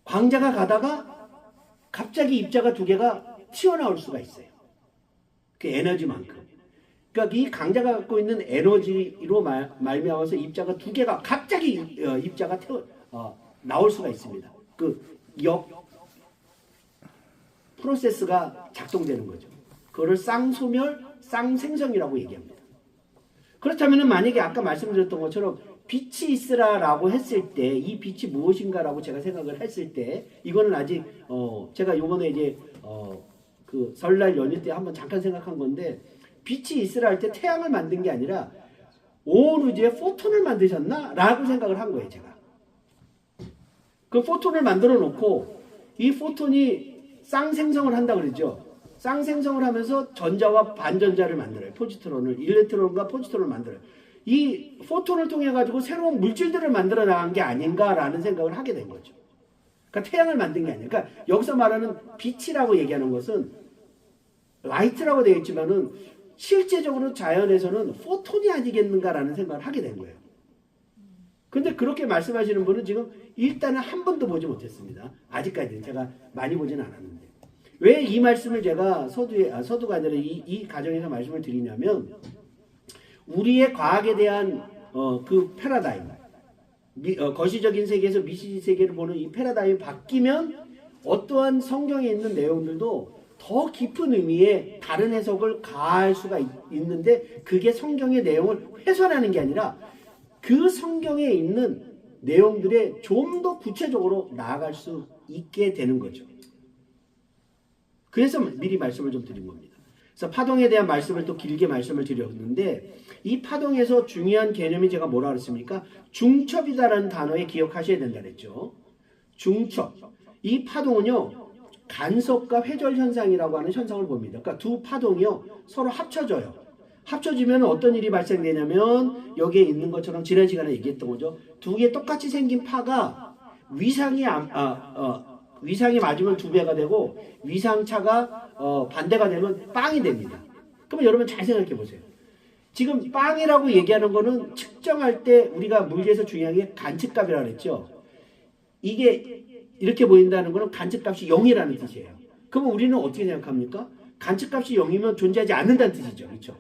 광자가 가다가 갑자기 입자가 두 개가 튀어나올 수가 있어요. 그 에너지만큼. 그러니까 이 강자가 갖고 있는 에너지로 말미암아서 입자가 두 개가 갑자기 입자가 나올 수가 있습니다. 그 프로세스가 작동되는 거죠. 그거를 쌍소멸, 쌍생성이라고 얘기합니다. 그렇다면 만약에 아까 말씀드렸던 것처럼 빛이 있으라라고 했을 때 이 빛이 무엇인가라고 제가 생각을 했을 때 이거는 아직 제가 요번에 이제 그 설날 연휴 때 한번 잠깐 생각한 건데 빛이 있으라 할 때 태양을 만든 게 아니라 온 우주에 포톤을 만드셨나? 라고 생각을 한 거예요, 제가. 그 포톤을 만들어 놓고 이 포톤이 쌍생성을 한다 그러죠. 쌍생성을 하면서 전자와 반전자를 만들어요. 포지트론을, 일렉트론과 포지트론을 만들어요. 이 포톤을 통해 가지고 새로운 물질들을 만들어 나간 게 아닌가라는 생각을 하게 된 거죠. 그러니까 태양을 만든 게 아니에요. 그러니까 여기서 말하는 빛이라고 얘기하는 것은 라이트라고 되어 있지만은 실제적으로 자연에서는 포톤이 아니겠는가라는 생각을 하게 된 거예요. 근데 그렇게 말씀하시는 분은 지금 일단은 한 번도 보지 못했습니다. 아직까지는 제가 많이 보진 않았는데. 왜 이 말씀을 제가 서두가 아니라 이 가정에서 말씀을 드리냐면 우리의 과학에 대한 그 패러다임, 거시적인 세계에서 미시적 세계를 보는 이 패러다임이 바뀌면 어떠한 성경에 있는 내용들도 더 깊은 의미의 다른 해석을 가할 수가 있는데 그게 성경의 내용을 훼손하는 게 아니라 그 성경에 있는 내용들에 좀 더 구체적으로 나아갈 수 있게 되는 거죠. 그래서 미리 말씀을 좀 드린 겁니다. 그래서 파동에 대한 말씀을 또 길게 말씀을 드렸는데 이 파동에서 중요한 개념이 제가 뭐라 그랬습니까? 중첩이다라는 단어에 기억하셔야 된다 그랬죠. 중첩. 이 파동은요. 간섭과 회절 현상이라고 하는 현상을 봅니다. 그러니까 두 파동이요. 서로 합쳐져요. 합쳐지면 어떤 일이 발생되냐면 여기에 있는 것처럼 지난 시간에 얘기했던 거죠. 두 개 똑같이 생긴 파가 위상이 맞으면 두 배가 되고 위상차가 반대가 되면 빵이 됩니다. 그러면 여러분 잘 생각해 보세요. 지금 빵이라고 얘기하는 거는 측정할 때 우리가 물리에서 중요한 게 관측값이라고 했죠. 이게 이렇게 보인다는 거는 관측값이 0이라는 뜻이에요. 그러면 우리는 어떻게 생각합니까? 관측값이 0이면 존재하지 않는다는 뜻이죠. 그렇죠?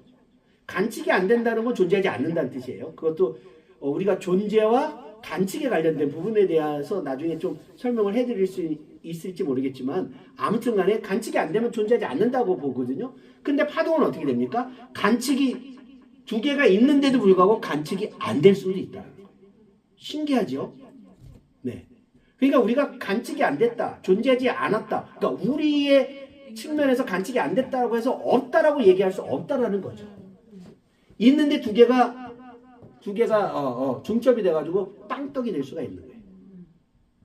관측이 안 된다는 건 존재하지 않는다는 뜻이에요. 그것도 우리가 존재와 관측에 관련된 부분에 대해서 나중에 좀 설명을 해드릴 수 있을지 모르겠지만 아무튼 간에 관측이 안 되면 존재하지 않는다고 보거든요. 근데 파동은 어떻게 됩니까? 관측이 두 개가 있는데도 불구하고 관측이 안 될 수도 있다. 신기하죠? 네. 그러니까 우리가 관측이 안 됐다, 존재하지 않았다. 그러니까 우리의 측면에서 관측이 안 됐다고 해서 없다라고 얘기할 수 없다라는 거죠. 있는데 두 개가 중첩이 돼가지고 빵떡이 될 수가 있는 거예요.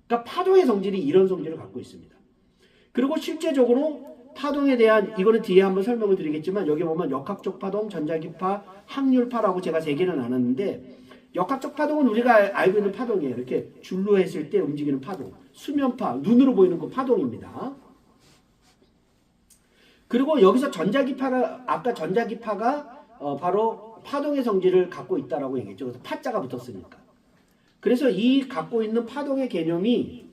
그러니까 파동의 성질이 이런 성질을 갖고 있습니다. 그리고 실제적으로 파동에 대한 이거는 뒤에 한번 설명을 드리겠지만 여기 보면 역학적 파동, 전자기파, 확률파라고 제가 세 개를 나눴는데 역학적 파동은 우리가 알고 있는 파동이에요. 이렇게 줄로 했을 때 움직이는 파동. 수면파, 눈으로 보이는 그 파동입니다. 그리고 여기서 전자기파가 아까 전자기파가 바로 파동의 성질을 갖고 있다라고 얘기했죠. 그래서 파자가 붙었으니까. 그래서 이 갖고 있는 파동의 개념이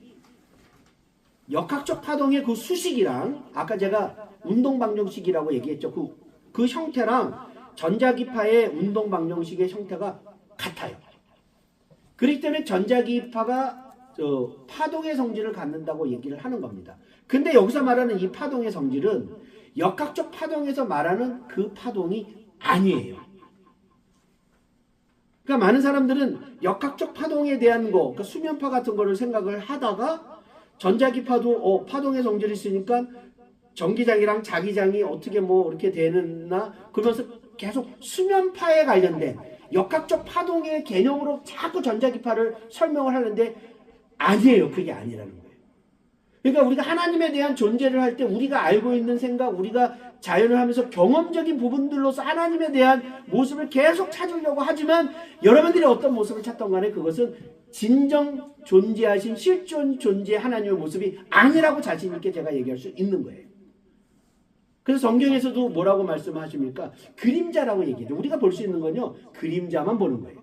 역학적 파동의 그 수식이랑 아까 제가 운동방정식이라고 얘기했죠. 그 형태랑 전자기파의 운동방정식의 형태가 같아요. 그렇기 때문에 전자기파가 파동의 성질을 갖는다고 얘기를 하는 겁니다. 근데 여기서 말하는 이 파동의 성질은 역학적 파동에서 말하는 그 파동이 아니에요. 그러니까 많은 사람들은 역학적 파동에 대한 거, 그러니까 수면파 같은 거를 생각을 하다가 전자기파도 파동의 성질이 있으니까 전기장이랑 자기장이 어떻게 뭐 이렇게 되나 그러면서 계속 수면파에 관련된 역학적 파동의 개념으로 자꾸 전자기파를 설명을 하는데 아니에요. 그게 아니라는 거예요. 그러니까 우리가 하나님에 대한 존재를 할 때 우리가 알고 있는 생각, 우리가 자연을 하면서 경험적인 부분들로서 하나님에 대한 모습을 계속 찾으려고 하지만 여러분들이 어떤 모습을 찾던 간에 그것은 진정 존재하신 실존 존재 하나님의 모습이 아니라고 자신 있게 제가 얘기할 수 있는 거예요. 그래서 성경에서도 뭐라고 말씀하십니까? 그림자라고 얘기해요. 우리가 볼 수 있는 건요, 그림자만 보는 거예요.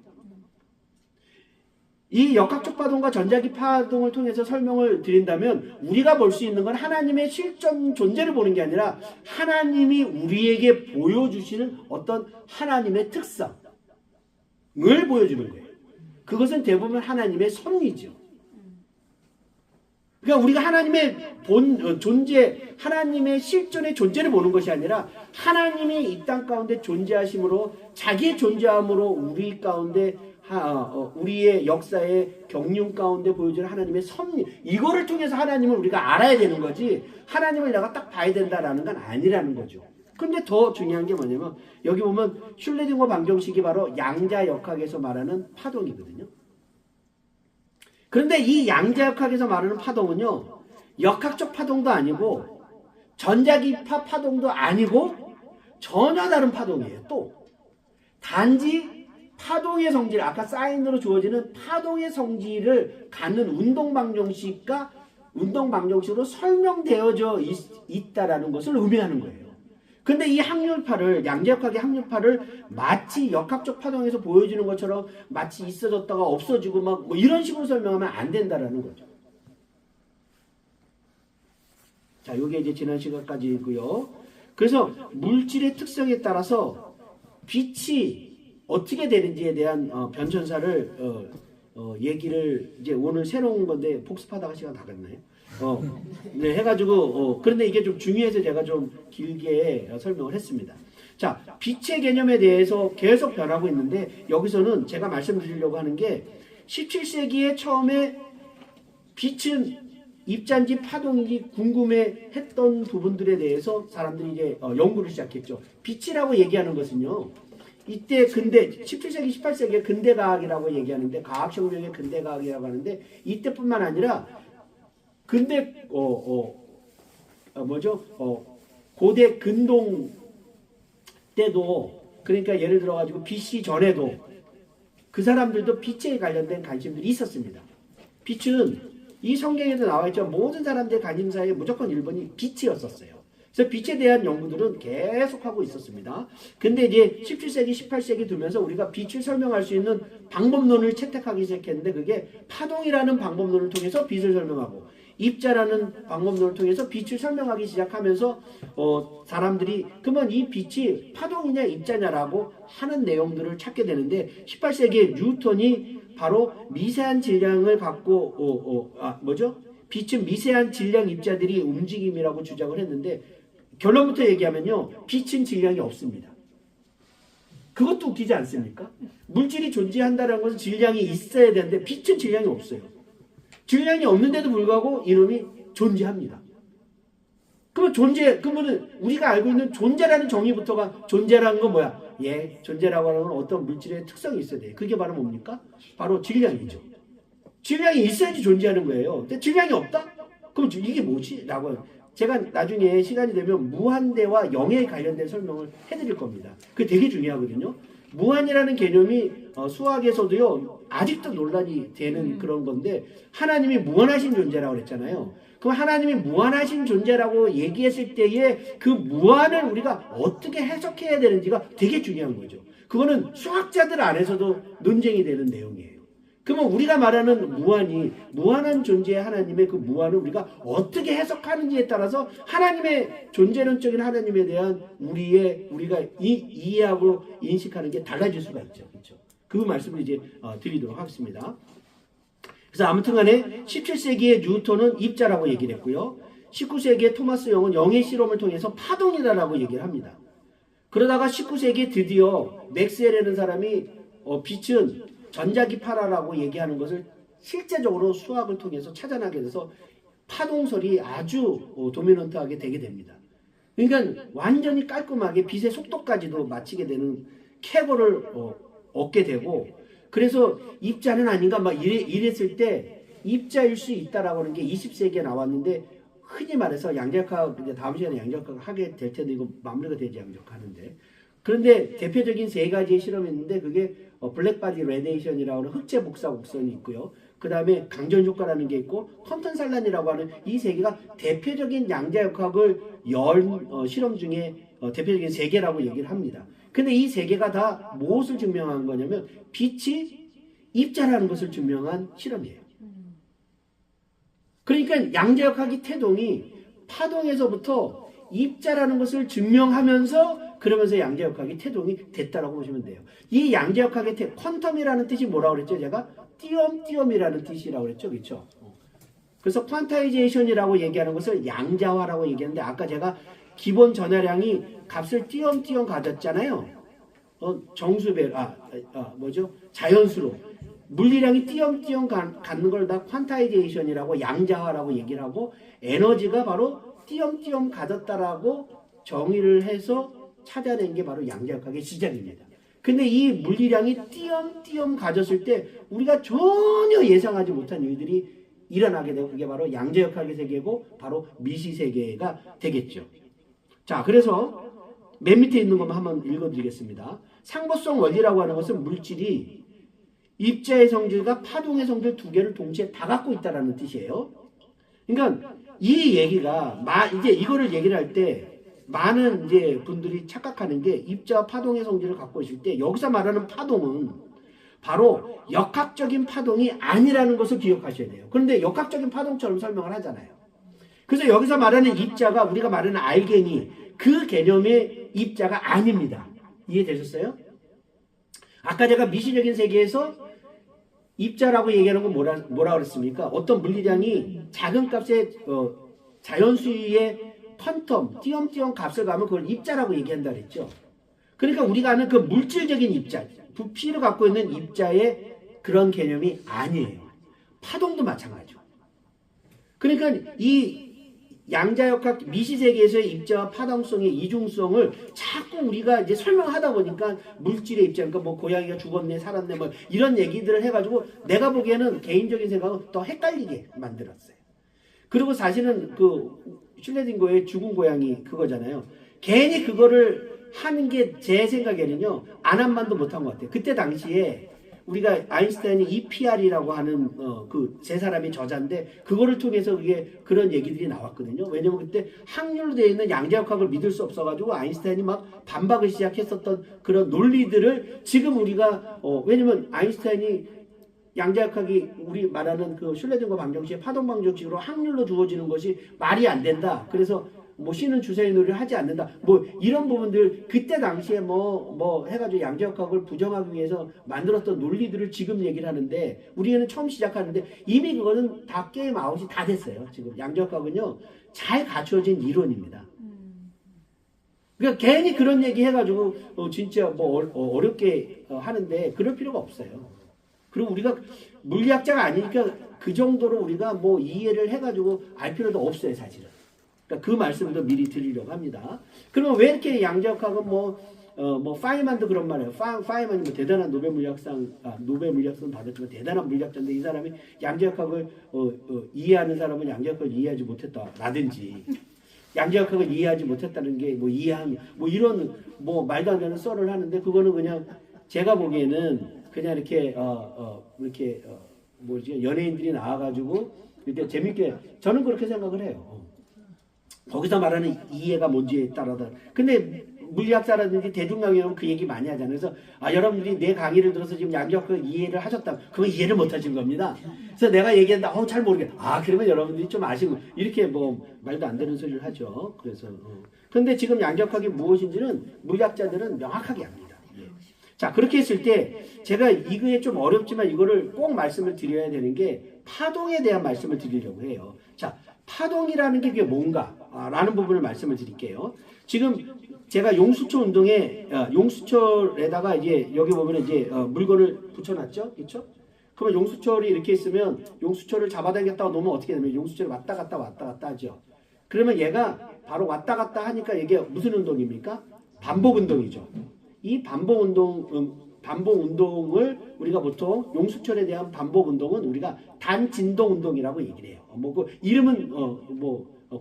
이 역학적 파동과 전자기 파동을 통해서 설명을 드린다면 우리가 볼 수 있는 건 하나님의 실존 존재를 보는 게 아니라 하나님이 우리에게 보여주시는 어떤 하나님의 특성을 보여주는 거예요. 그것은 대부분 하나님의 섭리죠. 그러니까 우리가 하나님의 존재, 하나님의 실존의 존재를 보는 것이 아니라 하나님이 이 땅 가운데 존재하심으로 자기의 존재함으로 우리 가운데 우리의 역사의 경륜 가운데 보여주는 하나님의 섭리, 이거를 통해서 하나님을 우리가 알아야 되는 거지 하나님을 내가 딱 봐야 된다라는 건 아니라는 거죠. 근데 더 중요한 게 뭐냐면 여기 보면 슐레딩거 방정식이 바로 양자역학에서 말하는 파동이거든요. 그런데 이 양자역학에서 말하는 파동은요, 역학적 파동도 아니고 전자기파 파동도 아니고 전혀 다른 파동이에요. 또 단지 파동의 성질, 아까 사인으로 주어지는 파동의 성질을 갖는 운동방정식으로 설명되어져 있다라는 것을 의미하는 거예요. 근데 이 확률파를, 양자역학의 확률파를 마치 역학적 파동에서 보여주는 것처럼 마치 있어졌다가 없어지고 막 뭐 이런 식으로 설명하면 안 된다라는 거죠. 자, 요게 이제 지난 시간까지고요. 그래서 물질의 특성에 따라서 빛이 어떻게 되는지에 대한 변천사를 얘기를 이제 오늘 새로운 건데 복습하다가 시간 다 갔나요? 네, 해가지고 그런데 이게 좀 중요해서 제가 좀 길게 설명을 했습니다. 자, 빛의 개념에 대해서 계속 변하고 있는데 여기서는 제가 말씀드리려고 하는 게 17세기에 처음에 빛은 입자인지 파동인지 궁금해했던 부분들에 대해서 사람들이 이제 연구를 시작했죠. 빛이라고 얘기하는 것은요, 이때 근대 17세기 18세기에 근대과학이라고 얘기하는데 과학혁명의 근대과학이라고 하는데 이때뿐만 아니라 근대 고대 근동 때도, 그러니까 예를 들어 가지고 BC 전에도 그 사람들도 빛에 관련된 관심들이 있었습니다. 빛은 이 성경에도 나와 있죠. 모든 사람들의 관심사에 무조건 1번이 빛이었었어요. 그래서 빛에 대한 연구들은 계속하고 있었습니다. 근데 이제 17세기, 18세기 두면서 우리가 빛을 설명할 수 있는 방법론을 채택하기 시작했는데 그게 파동이라는 방법론을 통해서 빛을 설명하고 입자라는 방법론을 통해서 빛을 설명하기 시작하면서 사람들이 그러면 이 빛이 파동이냐 입자냐라고 하는 내용들을 찾게 되는데 18세기에 뉴턴이 바로 미세한 질량을 갖고 빛은 미세한 질량 입자들이 움직임이라고 주장을 했는데 결론부터 얘기하면요, 빛은 질량이 없습니다. 그것도 웃기지 않습니까? 물질이 존재한다는 것은 질량이 있어야 되는데 빛은 질량이 없어요. 질량이 없는데도 불구하고 이놈이 존재합니다. 그러면 우리가 알고 있는 존재라는 정의부터가, 존재라는 건 뭐야? 존재라고 하는 건 어떤 물질의 특성이 있어야 돼요. 그게 바로 뭡니까? 바로 질량이죠. 질량이 있어야지 존재하는 거예요. 근데 질량이 없다? 그럼 이게 뭐지? 라고 제가 나중에 시간이 되면 무한대와 영에 관련된 설명을 해드릴 겁니다. 그게 되게 중요하거든요. 무한이라는 개념이 수학에서도요 아직도 논란이 되는 그런 건데, 하나님이 무한하신 존재라고 그랬잖아요. 그럼 하나님이 무한하신 존재라고 얘기했을 때에 그 무한을 우리가 어떻게 해석해야 되는지가 되게 중요한 거죠. 그거는 수학자들 안에서도 논쟁이 되는 내용이에요. 그러면 우리가 말하는 무한한 존재의 하나님의 그 무한을 우리가 어떻게 해석하는지에 따라서 하나님의 존재론적인 하나님에 대한 우리가 이해하고 인식하는 게 달라질 수가 있죠. 그렇죠? 그 말씀을 이제 드리도록 하겠습니다. 그래서 아무튼 간에 17세기의 뉴턴은 입자라고 얘기를 했고요. 19세기에 토마스 영은 영의 실험을 통해서 파동이다라고 얘기를 합니다. 그러다가 19세기에 드디어 맥스웰이라는 사람이 빛은 전자기파라고 얘기하는 것을 실제적으로 수학을 통해서 찾아내게 돼서 파동설이 아주 도미넌트하게 되게 됩니다. 그러니까 완전히 깔끔하게 빛의 속도까지도 맞추게 되는 쾌거를 얻게 되고, 그래서 입자는 아닌가 막 이랬을 때 입자일 수 있다라고 하는 게 20세기에 나왔는데, 흔히 말해서 양자역학, 이제 다음 시간에 양자역학 하게 될 텐데 이거 마무리가 되지 양자역학 하는데, 그런데 대표적인 세 가지의 실험이 있는데 그게 블랙바디 레디에이션이라고 하는 흑체 복사 곡선이 있고요. 그 다음에 강전 효과라는 게 있고 컴튼 산란이라고 하는 이 세 개가 대표적인 양자역학을 실험 중에 대표적인 세 개라고 얘기를 합니다. 근데 이 세 개가 다 무엇을 증명한 거냐면 빛이 입자라는 것을 증명한 실험이에요. 그러니까 양자역학의 태동이 파동에서부터 입자라는 것을 증명하면서 그러면서 양자역학의 태동이 됐다라고 보시면 돼요. 이 양자역학의 퀀텀이라는 뜻이 뭐라고 그랬죠? 제가 띄엄띄엄이라는 뜻이라고 그랬죠. 그렇죠? 그래서 퀀타이제이션이라고 얘기하는 것을 양자화라고 얘기하는데, 아까 제가 기본 전하량이 값을 띄엄띄엄 가졌잖아요. 정수배 뭐죠? 자연수로 물리량이 띄엄띄엄 갖는 걸 다 퀀타이제이션이라고 양자화라고 얘기를 하고, 에너지가 바로 띄엄띄엄 가졌다라고 정의를 해서 찾아낸 게 바로 양자역학의 시작입니다. 근데 이 물리량이 띄엄띄엄 가졌을 때 우리가 전혀 예상하지 못한 일들이 일어나게 되고, 그게 바로 양자역학의 세계고 바로 미시 세계가 되겠죠. 자, 그래서 맨 밑에 있는 것만 한번 읽어드리겠습니다. 상보성 원리라고 하는 것은 물질이 입자의 성질과 파동의 성질 두 개를 동시에 다 갖고 있다는 뜻이에요. 그러니까 이 얘기가 이제 이거를 얘기를 할 때 많은 이제 분들이 착각하는 게, 입자와 파동의 성질을 갖고 있을 때 여기서 말하는 파동은 바로 역학적인 파동이 아니라는 것을 기억하셔야 돼요. 그런데 역학적인 파동처럼 설명을 하잖아요. 그래서 여기서 말하는 입자가 우리가 말하는 알갱이, 그 개념의 입자가 아닙니다. 이해되셨어요? 아까 제가 미시적인 세계에서 입자라고 얘기하는 건 뭐라 그랬습니까? 어떤 물리량이 작은 값의 자연수의 퀀텀, 띄엄띄엄 값을 가면 그걸 입자라고 얘기한다 그랬죠. 그러니까 우리가 아는 그 물질적인 입자, 부피를 갖고 있는 입자의 그런 개념이 아니에요. 파동도 마찬가지죠. 그러니까 이 양자역학 미시세계에서의 입자와 파동성의 이중성을 자꾸 우리가 이제 설명하다 보니까 물질의 입자, 그러니까 뭐 고양이가 죽었네, 살았네, 뭐 이런 얘기들을 해가지고 내가 보기에는 개인적인 생각은 더 헷갈리게 만들었어요. 그리고 사실은 그 슐레딩거의 죽은 고양이 그거잖아요. 괜히 그거를 하는 게 제 생각에는요, 안 한 만도 못한 것 같아요. 그때 당시에 우리가 아인슈타인이 EPR이라고 하는 그 세 사람이 저자인데, 그거를 통해서 그게 그런 얘기들이 나왔거든요. 왜냐면 그때 확률로 되어 있는 양자역학을 믿을 수 없어가지고 아인슈타인이 막 반박을 시작했었던 그런 논리들을 지금 우리가 왜냐면 아인슈타인이 양자역학이 우리 말하는 그 슐레딩거 방정식의 파동 방정식으로 확률로 주어지는 것이 말이 안 된다. 그래서 뭐 C는 주사위 놀이를 하지 않는다. 뭐 이런 부분들 그때 당시에 뭐 해가지고 양자역학을 부정하기 위해서 만들었던 논리들을 지금 얘기를 하는데, 우리는 처음 시작하는데 이미 그거는 다 게임 아웃이 다 됐어요. 지금 양자역학은요 잘 갖춰진 이론입니다. 그러니까 괜히 그런 얘기 해가지고 진짜 뭐 어렵게 하는데 그럴 필요가 없어요. 그리고 우리가 물리학자가 아니니까 그 정도로 우리가 뭐 이해를 해가지고 알 필요도 없어요, 사실은. 그러니까 그 말씀도 미리 드리려고 합니다. 그러면 왜 이렇게 양자역학은 파이만도 그런 말이에요. 파이만이 뭐 대단한 노벨 물리학상 받았지만 대단한 물리학자인데 이 사람이 양자역학을 이해하는 사람은 양자역학을 이해하지 못했다라든지 양자역학을 이해하지 못했다는 게 뭐 이해하면 뭐 이런 뭐 말도 안 되는 썰을 하는데, 그거는 그냥 제가 보기에는 그냥 이렇게 뭐지 연예인들이 나와가지고 이렇게 재밌게, 저는 그렇게 생각을 해요. 거기서 말하는 이해가 뭔지에 따라서. 근데 물리학자라든지 대중강의는 그 얘기 많이 하잖아요. 그래서 여러분들이 내 강의를 들어서 지금 양자역학 이해를 하셨다, 그건 이해를 못 하신 겁니다. 그래서 내가 얘기한다, 잘 모르겠다. 그러면 여러분들이 좀 아시고, 이렇게 뭐 말도 안 되는 소리를 하죠. 그래서 근데 지금 양자역학이 무엇인지는 물리학자들은 명확하게 압니다. 자, 그렇게 했을 때 제가 이거에 좀 어렵지만 이거를 꼭 말씀을 드려야 되는 게 파동에 대한 말씀을 드리려고 해요. 자, 파동이라는 게 그게 뭔가라는 부분을 말씀을 드릴게요. 지금 제가 용수철 운동에 용수철에다가 이제 여기 보면 이제 물건을 붙여놨죠, 그렇죠? 그러면 용수철이 이렇게 있으면 용수철을 잡아당겼다가 놓으면 어떻게 되면 용수철이 왔다 갔다 하죠. 그러면 얘가 바로 왔다 갔다 하니까 이게 무슨 운동입니까? 반복 운동이죠. 이 반복 운동을 우리가 보통 용수철에 대한 반복 운동은 우리가 단진동 운동이라고 얘기를 해요. 뭐 그 이름은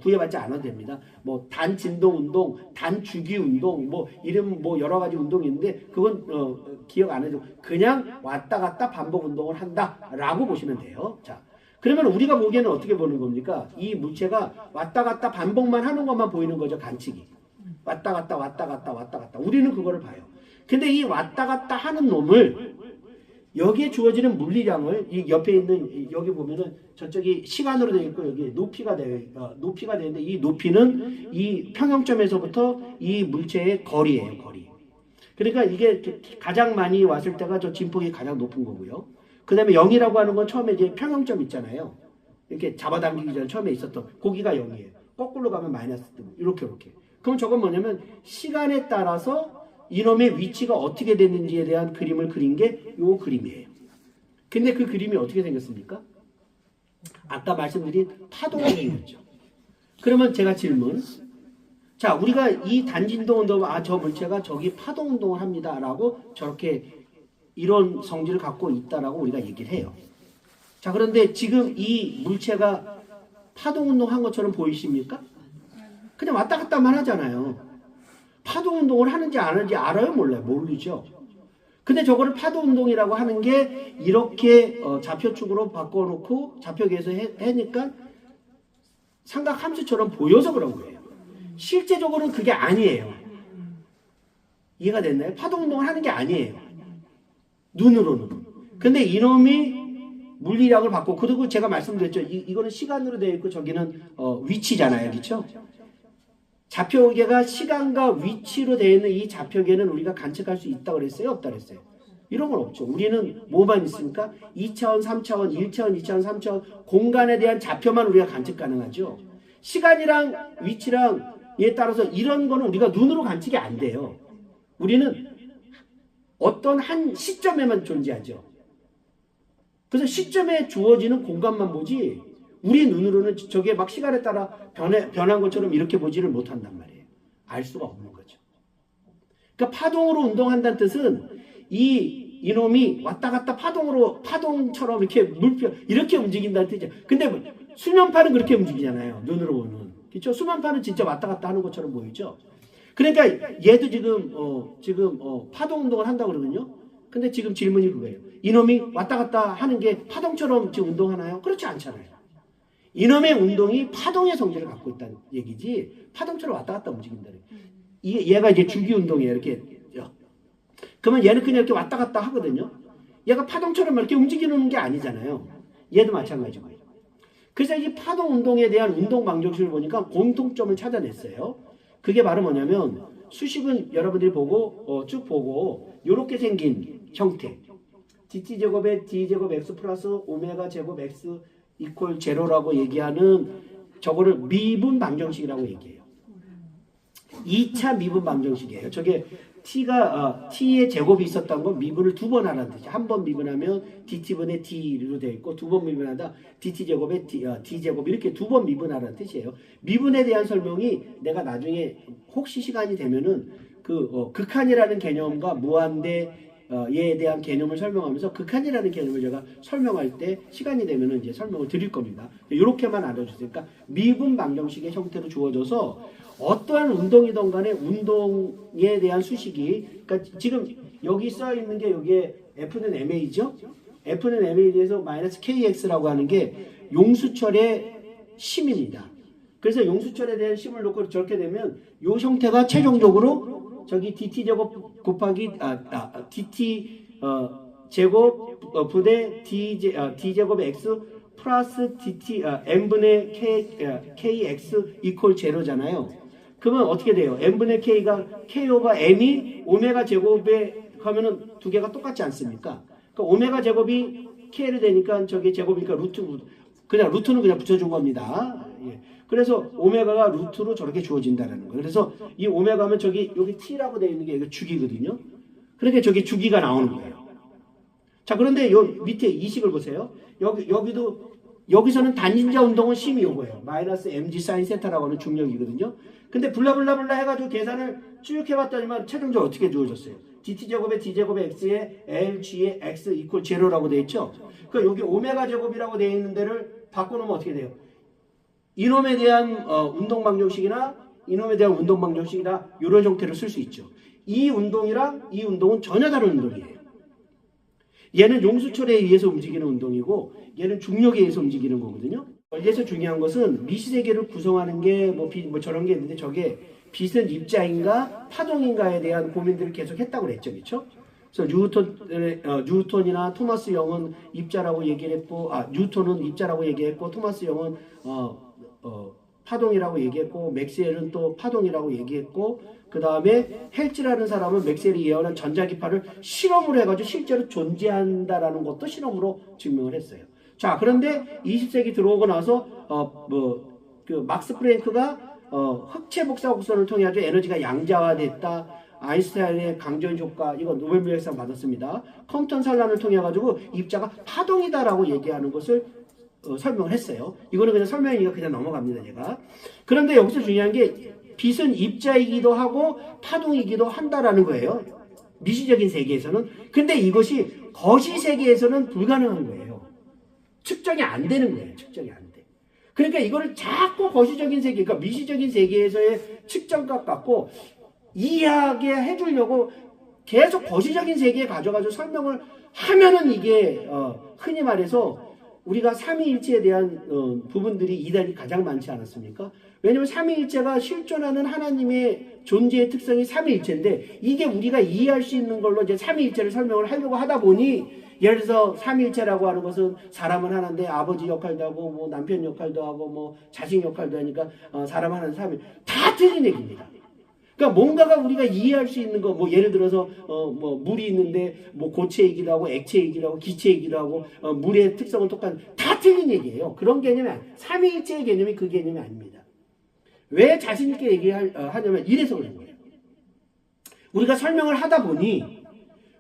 구애받지 않아도 됩니다. 뭐 단진동 운동, 단주기 운동, 뭐 이름 뭐 여러 가지 운동이 있는데 그건 기억 안 해도 그냥 왔다 갔다 반복 운동을 한다라고 보시면 돼요. 자, 그러면 우리가 보기에는 어떻게 보는 겁니까? 이 물체가 왔다 갔다 반복만 하는 것만 보이는 거죠, 관측이. 왔다 갔다 왔다 갔다 왔다 갔다. 우리는 그거를 봐요. 근데 이 왔다 갔다 하는 놈을 여기에 주어지는 물리량을 이 옆에 있는 여기 보면은 저쪽이 시간으로 되어 있고 여기 높이가 되는데 이 높이는 이 평형점에서부터 이 물체의 거리예요, 거리. 그러니까 이게 가장 많이 왔을 때가 저 진폭이 가장 높은 거고요. 그다음에 0이라고 하는 건 처음에 이제 평형점 있잖아요. 이렇게 잡아당기기 전에 처음에 있었던 거기가 0이에요. 거꾸로 가면 마이너스 뜨고 이렇게. 그럼 저건 뭐냐면 시간에 따라서 이놈의 위치가 어떻게 됐는지에 대한 그림을 그린 게 요 그림이에요. 근데 그 그림이 어떻게 생겼습니까? 아까 말씀드린 파동이 생겼죠. 그러면 제가 질문. 자, 우리가 이 단진동 운동, 저 물체가 저기 파동 운동을 합니다. 라고 저렇게 이런 성질을 갖고 있다라고 우리가 얘기를 해요. 자, 그런데 지금 이 물체가 파동 운동한 것처럼 보이십니까? 그냥 왔다 갔다만 하잖아요. 파동 운동을 하는지 안 하는지 알아요? 몰라요? 모르죠. 근데 저거를 파동 운동이라고 하는 게 이렇게 좌표축으로 바꿔놓고 좌표계에서 해니까 삼각함수처럼 보여서 그런 거예요. 실제적으로는 그게 아니에요. 이해가 됐나요? 파동 운동을 하는 게 아니에요. 눈으로는. 근데 이놈이 물리량을 받고, 그리고 제가 말씀드렸죠. 이거는 시간으로 되어 있고 저기는 위치잖아요. 그렇죠? 좌표계가 시간과 위치로 되어 있는 이 좌표계는 우리가 관측할 수 있다고 그랬어요? 없다고 그랬어요? 이런 건 없죠. 우리는 뭐만 있습니까? 2차원, 3차원, 1차원, 2차원, 3차원 공간에 대한 좌표만 우리가 관측 가능하죠. 시간이랑 위치랑에 따라서 이런 거는 우리가 눈으로 관측이 안 돼요. 우리는 어떤 한 시점에만 존재하죠. 그래서 시점에 주어지는 공간만 보지 우리 눈으로는 저게 막 시간에 따라 변한 것처럼 이렇게 보지를 못한단 말이에요. 알 수가 없는 거죠. 그러니까 파동으로 운동한다는 뜻은 이놈이 왔다 갔다 파동처럼 이렇게 물표 이렇게 움직인다는 뜻이죠. 근데 수면파는 그렇게 움직이잖아요. 눈으로 보는. 그렇죠? 수면파는 진짜 왔다 갔다 하는 것처럼 보이죠. 그러니까 얘도 지금 파동 운동을 한다고 그러거든요. 근데 지금 질문이 그거예요. 이놈이 왔다 갔다 하는 게 파동처럼 지금 운동하나요? 그렇지 않잖아요. 이놈의 운동이 파동의 성질을 갖고 있다는 얘기지 파동처럼 왔다 갔다 움직인다는 얘가 이제 주기 운동이에요. 이렇게. 그러면 얘는 그냥 이렇게 왔다 갔다 하거든요. 얘가 파동처럼 이렇게 움직이는 게 아니잖아요. 얘도 마찬가지고요. 그래서 이 파동 운동에 대한 운동 방정식을 보니까 공통점을 찾아냈어요. 그게 바로 뭐냐면 수식은 여러분들이 보고 쭉 보고 이렇게 생긴 형태. dt제곱에 d제곱 x 플러스 오메가 제곱 x 이퀄 제로라고 얘기하는 저거를 미분 방정식이라고 얘기해요. 2차 미분 방정식이에요. 저게 t의 제곱이 있었던 건 미분을 두 번 하라는 뜻이에요. 한 번 미분하면 dt분의 d로 되어 있고 두 번 미분하다 dt제곱에 d제곱 이렇게 두 번 미분하라는 뜻이에요. 미분에 대한 설명이 내가 나중에 혹시 시간이 되면은 극한이라는 개념과 무한대에 대한 개념을 설명하면서 극한이라는 개념을 제가 설명할 때 시간이 되면은 이제 설명을 드릴 겁니다. 이렇게만 알아주세요. 그러니까 미분 방정식의 형태로 주어져서 어떠한 운동이든 간에 운동에 대한 수식이 그러니까 지금 여기 써 있는 게 여기에 F는 MA죠? F는 MA에 대해서 마이너스 KX라고 하는 게 용수철의 심입니다. 그래서 용수철에 대한 심을 놓고 저렇게 되면 이 형태가 최종적으로 저기 DT 제곱 곱하기 DT 제곱 부대 D제곱 X 플러스 DT n분의 KX 이퀄 제로잖아요. 그러면 어떻게 돼요? n분의 K 오버 m이 오메가 제곱에 하면은 두 개가 똑같지 않습니까? 그러니까 오메가 제곱이 K를 되니까 저게 제곱이니까 루트 그냥 루트는 그냥 붙여준 겁니다. 예. 그래서 오메가가 루트로 저렇게 주어진다는 거예요. 그래서 이 오메가면 저기 여기 T라고 되어 있는 게 이거 주기거든요. 그러니까 저기 주기가 나오는 거예요. 자, 그런데 요 밑에 이 식을 보세요. 여기서는 단진자 운동은 심이 요거예요. 마이너스 mg 사인 세타라고 하는 중력이거든요. 근데 블라블라블라 해가지고 계산을 쭉 해봤더니만 최종적으로 어떻게 주어졌어요? dt제곱에 d제곱에 x에 lg에 x 이퀄 제로라고 되어 있죠. 그러니까 여기 오메가 제곱이라고 되어 있는 데를 바꿔놓으면 어떻게 돼요? 이놈에 대한 운동 방정식이나 이놈에 대한 운동 방정식이나 이런 형태로 쓸 수 있죠. 이 운동이랑 이 운동은 전혀 다른 운동이에요. 얘는 용수철에 의해서 움직이는 운동이고 얘는 중력에 의해서 움직이는 거거든요. 여기에서 중요한 것은 미시세계를 구성하는 게 뭐 저런 게 있는데 저게 빛은 입자인가 파동인가에 대한 고민들을 계속 했다고 그랬죠. 그렇죠? 그래서 뉴턴이나 토마스 영은 입자라고 얘기를 했고 뉴턴은 입자라고 얘기했고 토마스 영은 파동이라고 얘기했고 맥스웰은 또 파동이라고 얘기했고 그 다음에 헬츠라는 사람은 맥스웰이 예언한 전자기파를 실험으로 해가지고 실제로 존재한다라는 것도 실험으로 증명을 했어요. 자, 그런데 20세기 들어오고 나서 그 막스 플랭크가 흑체 복사 곡선을 통해 가지고 에너지가 양자화됐다. 아인슈타인의 강전 효과 이거 노벨 물리학상 받았습니다. 컴턴 산란을 통해 가지고 입자가 파동이다라고 얘기하는 것을 설명을 했어요. 이거는 그냥 설명이니까 그냥 넘어갑니다, 제가. 그런데 여기서 중요한 게 빛은 입자이기도 하고 파동이기도 한다라는 거예요. 미시적인 세계에서는. 근데 이것이 거시 세계에서는 불가능한 거예요. 측정이 안 되는 거예요. 측정이 안 돼. 그러니까 이거를 자꾸 거시적인 세계, 그러니까 미시적인 세계에서의 측정값 갖고 이해하게 해주려고 계속 거시적인 세계에 가져가지고 설명을 하면은 이게 흔히 말해서 우리가 삼위일체에 대한 부분들이 이단이 가장 많지 않았습니까? 왜냐하면 삼위일체가 실존하는 하나님의 존재의 특성이 삼위일체인데 이게 우리가 이해할 수 있는 걸로 이제 삼위일체를 설명을 하려고 하다 보니 예를 들어서 삼위일체라고 하는 것은 사람은 하나인데 아버지 역할도 하고 뭐 남편 역할도 하고 뭐 자식 역할도 하니까 사람 하나는 삼위 다 틀린 얘기입니다. 그러니까 뭔가가 우리가 이해할 수 있는 거, 뭐 예를 들어서 뭐 물이 있는데 뭐 고체이기도 하고 액체이기도 하고 기체이기도 하고 물의 특성은 똑같은 다 틀린 얘기예요. 그런 개념이 아니에요. 삼위일체의 개념이 그 개념이 아닙니다. 왜 자신 있게 얘기하냐면 이래서 그런 거예요. 우리가 설명을 하다 보니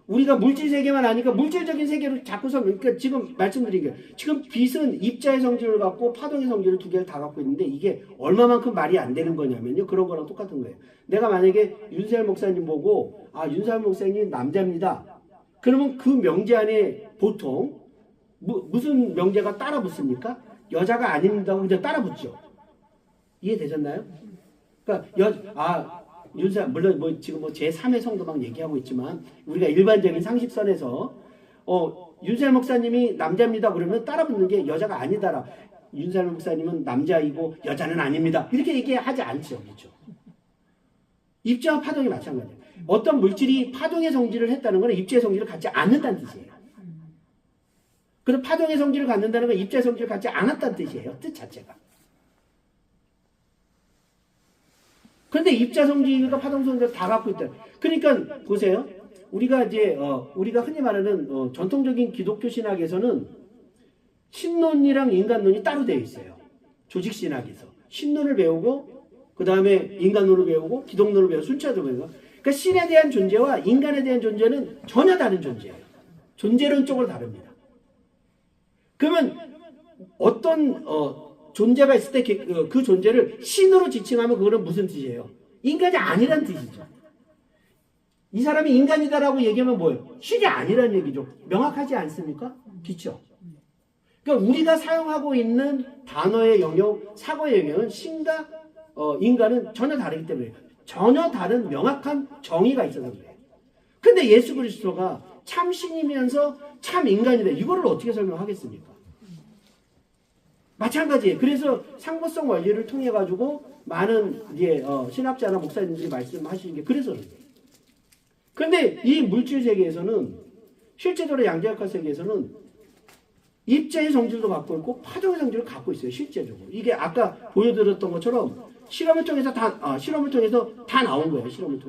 우리가 물질 세계만 아니까 물질적인 세계로 자꾸 그러니까 지금 말씀드린 게 지금 빛은 입자의 성질을 갖고 파동의 성질을 두 개를 다 갖고 있는데 이게 얼마만큼 말이 안 되는 거냐면요. 그런 거랑 똑같은 거예요. 내가 만약에 윤세열 목사님 보고 윤세열 목사님 남자입니다. 그러면 그 명제 안에 보통 무슨 명제가 따라 붙습니까? 여자가 아닙니다고 그냥 따라 붙죠. 이해되셨나요? 그러니까 윤사 물론 뭐 지금 뭐 제3의 성도 막 얘기하고 있지만 우리가 일반적인 상식선에서 윤세열 목사님이 남자입니다 그러면 따라붙는 게 여자가 아니다라. 윤세열 목사님은 남자이고 여자는 아닙니다. 이렇게 얘기하지 않죠. 그렇죠? 입자와 파동이 마찬가지예요. 어떤 물질이 파동의 성질을 했다는 건 입자의 성질을 갖지 않는다는 뜻이에요. 그래서 파동의 성질을 갖는다는 건 입자의 성질을 갖지 않았다는 뜻이에요. 뜻 자체가. 그런데 입자 성질과 파동 성질을 다 갖고 있다. 그러니까 보세요. 우리가 이제 우리가 흔히 말하는 전통적인 기독교 신학에서는 신론이랑 인간론이 따로 되어 있어요. 조직 신학에서 신론을 배우고 그 다음에 인간론을 배우고 기독론을 배우고 순차적으로 배우고. 그러니까 신에 대한 존재와 인간에 대한 존재는 전혀 다른 존재예요. 존재론적으로 다릅니다. 그러면 어떤 존재가 있을 때 그 존재를 신으로 지칭하면 그거는 무슨 뜻이에요? 인간이 아니란 뜻이죠. 이 사람이 인간이다라고 얘기하면 뭐예요? 신이 아니란 얘기죠. 명확하지 않습니까? 그렇죠. 그러니까 우리가 사용하고 있는 단어의 영역, 사고의 영역은 신과 인간은 전혀 다르기 때문에 전혀 다른 명확한 정의가 있어서 그래요. 근데 예수 그리스도가 참 신이면서 참 인간이다. 이거를 어떻게 설명하겠습니까? 마찬가지예요. 그래서 상보성 원리를 통해 가지고 많은 이제 신학자나 목사님들이 말씀하시는 게 그래서 그래요. 그런데 이 물질 세계에서는 실제적으로 양자역학 세계에서는 입자의 성질도 갖고 있고 파동의 성질을 갖고 있어요. 실제적으로 이게 아까 보여드렸던 것처럼 실험을 통해서 다 나온 거예요. 실험을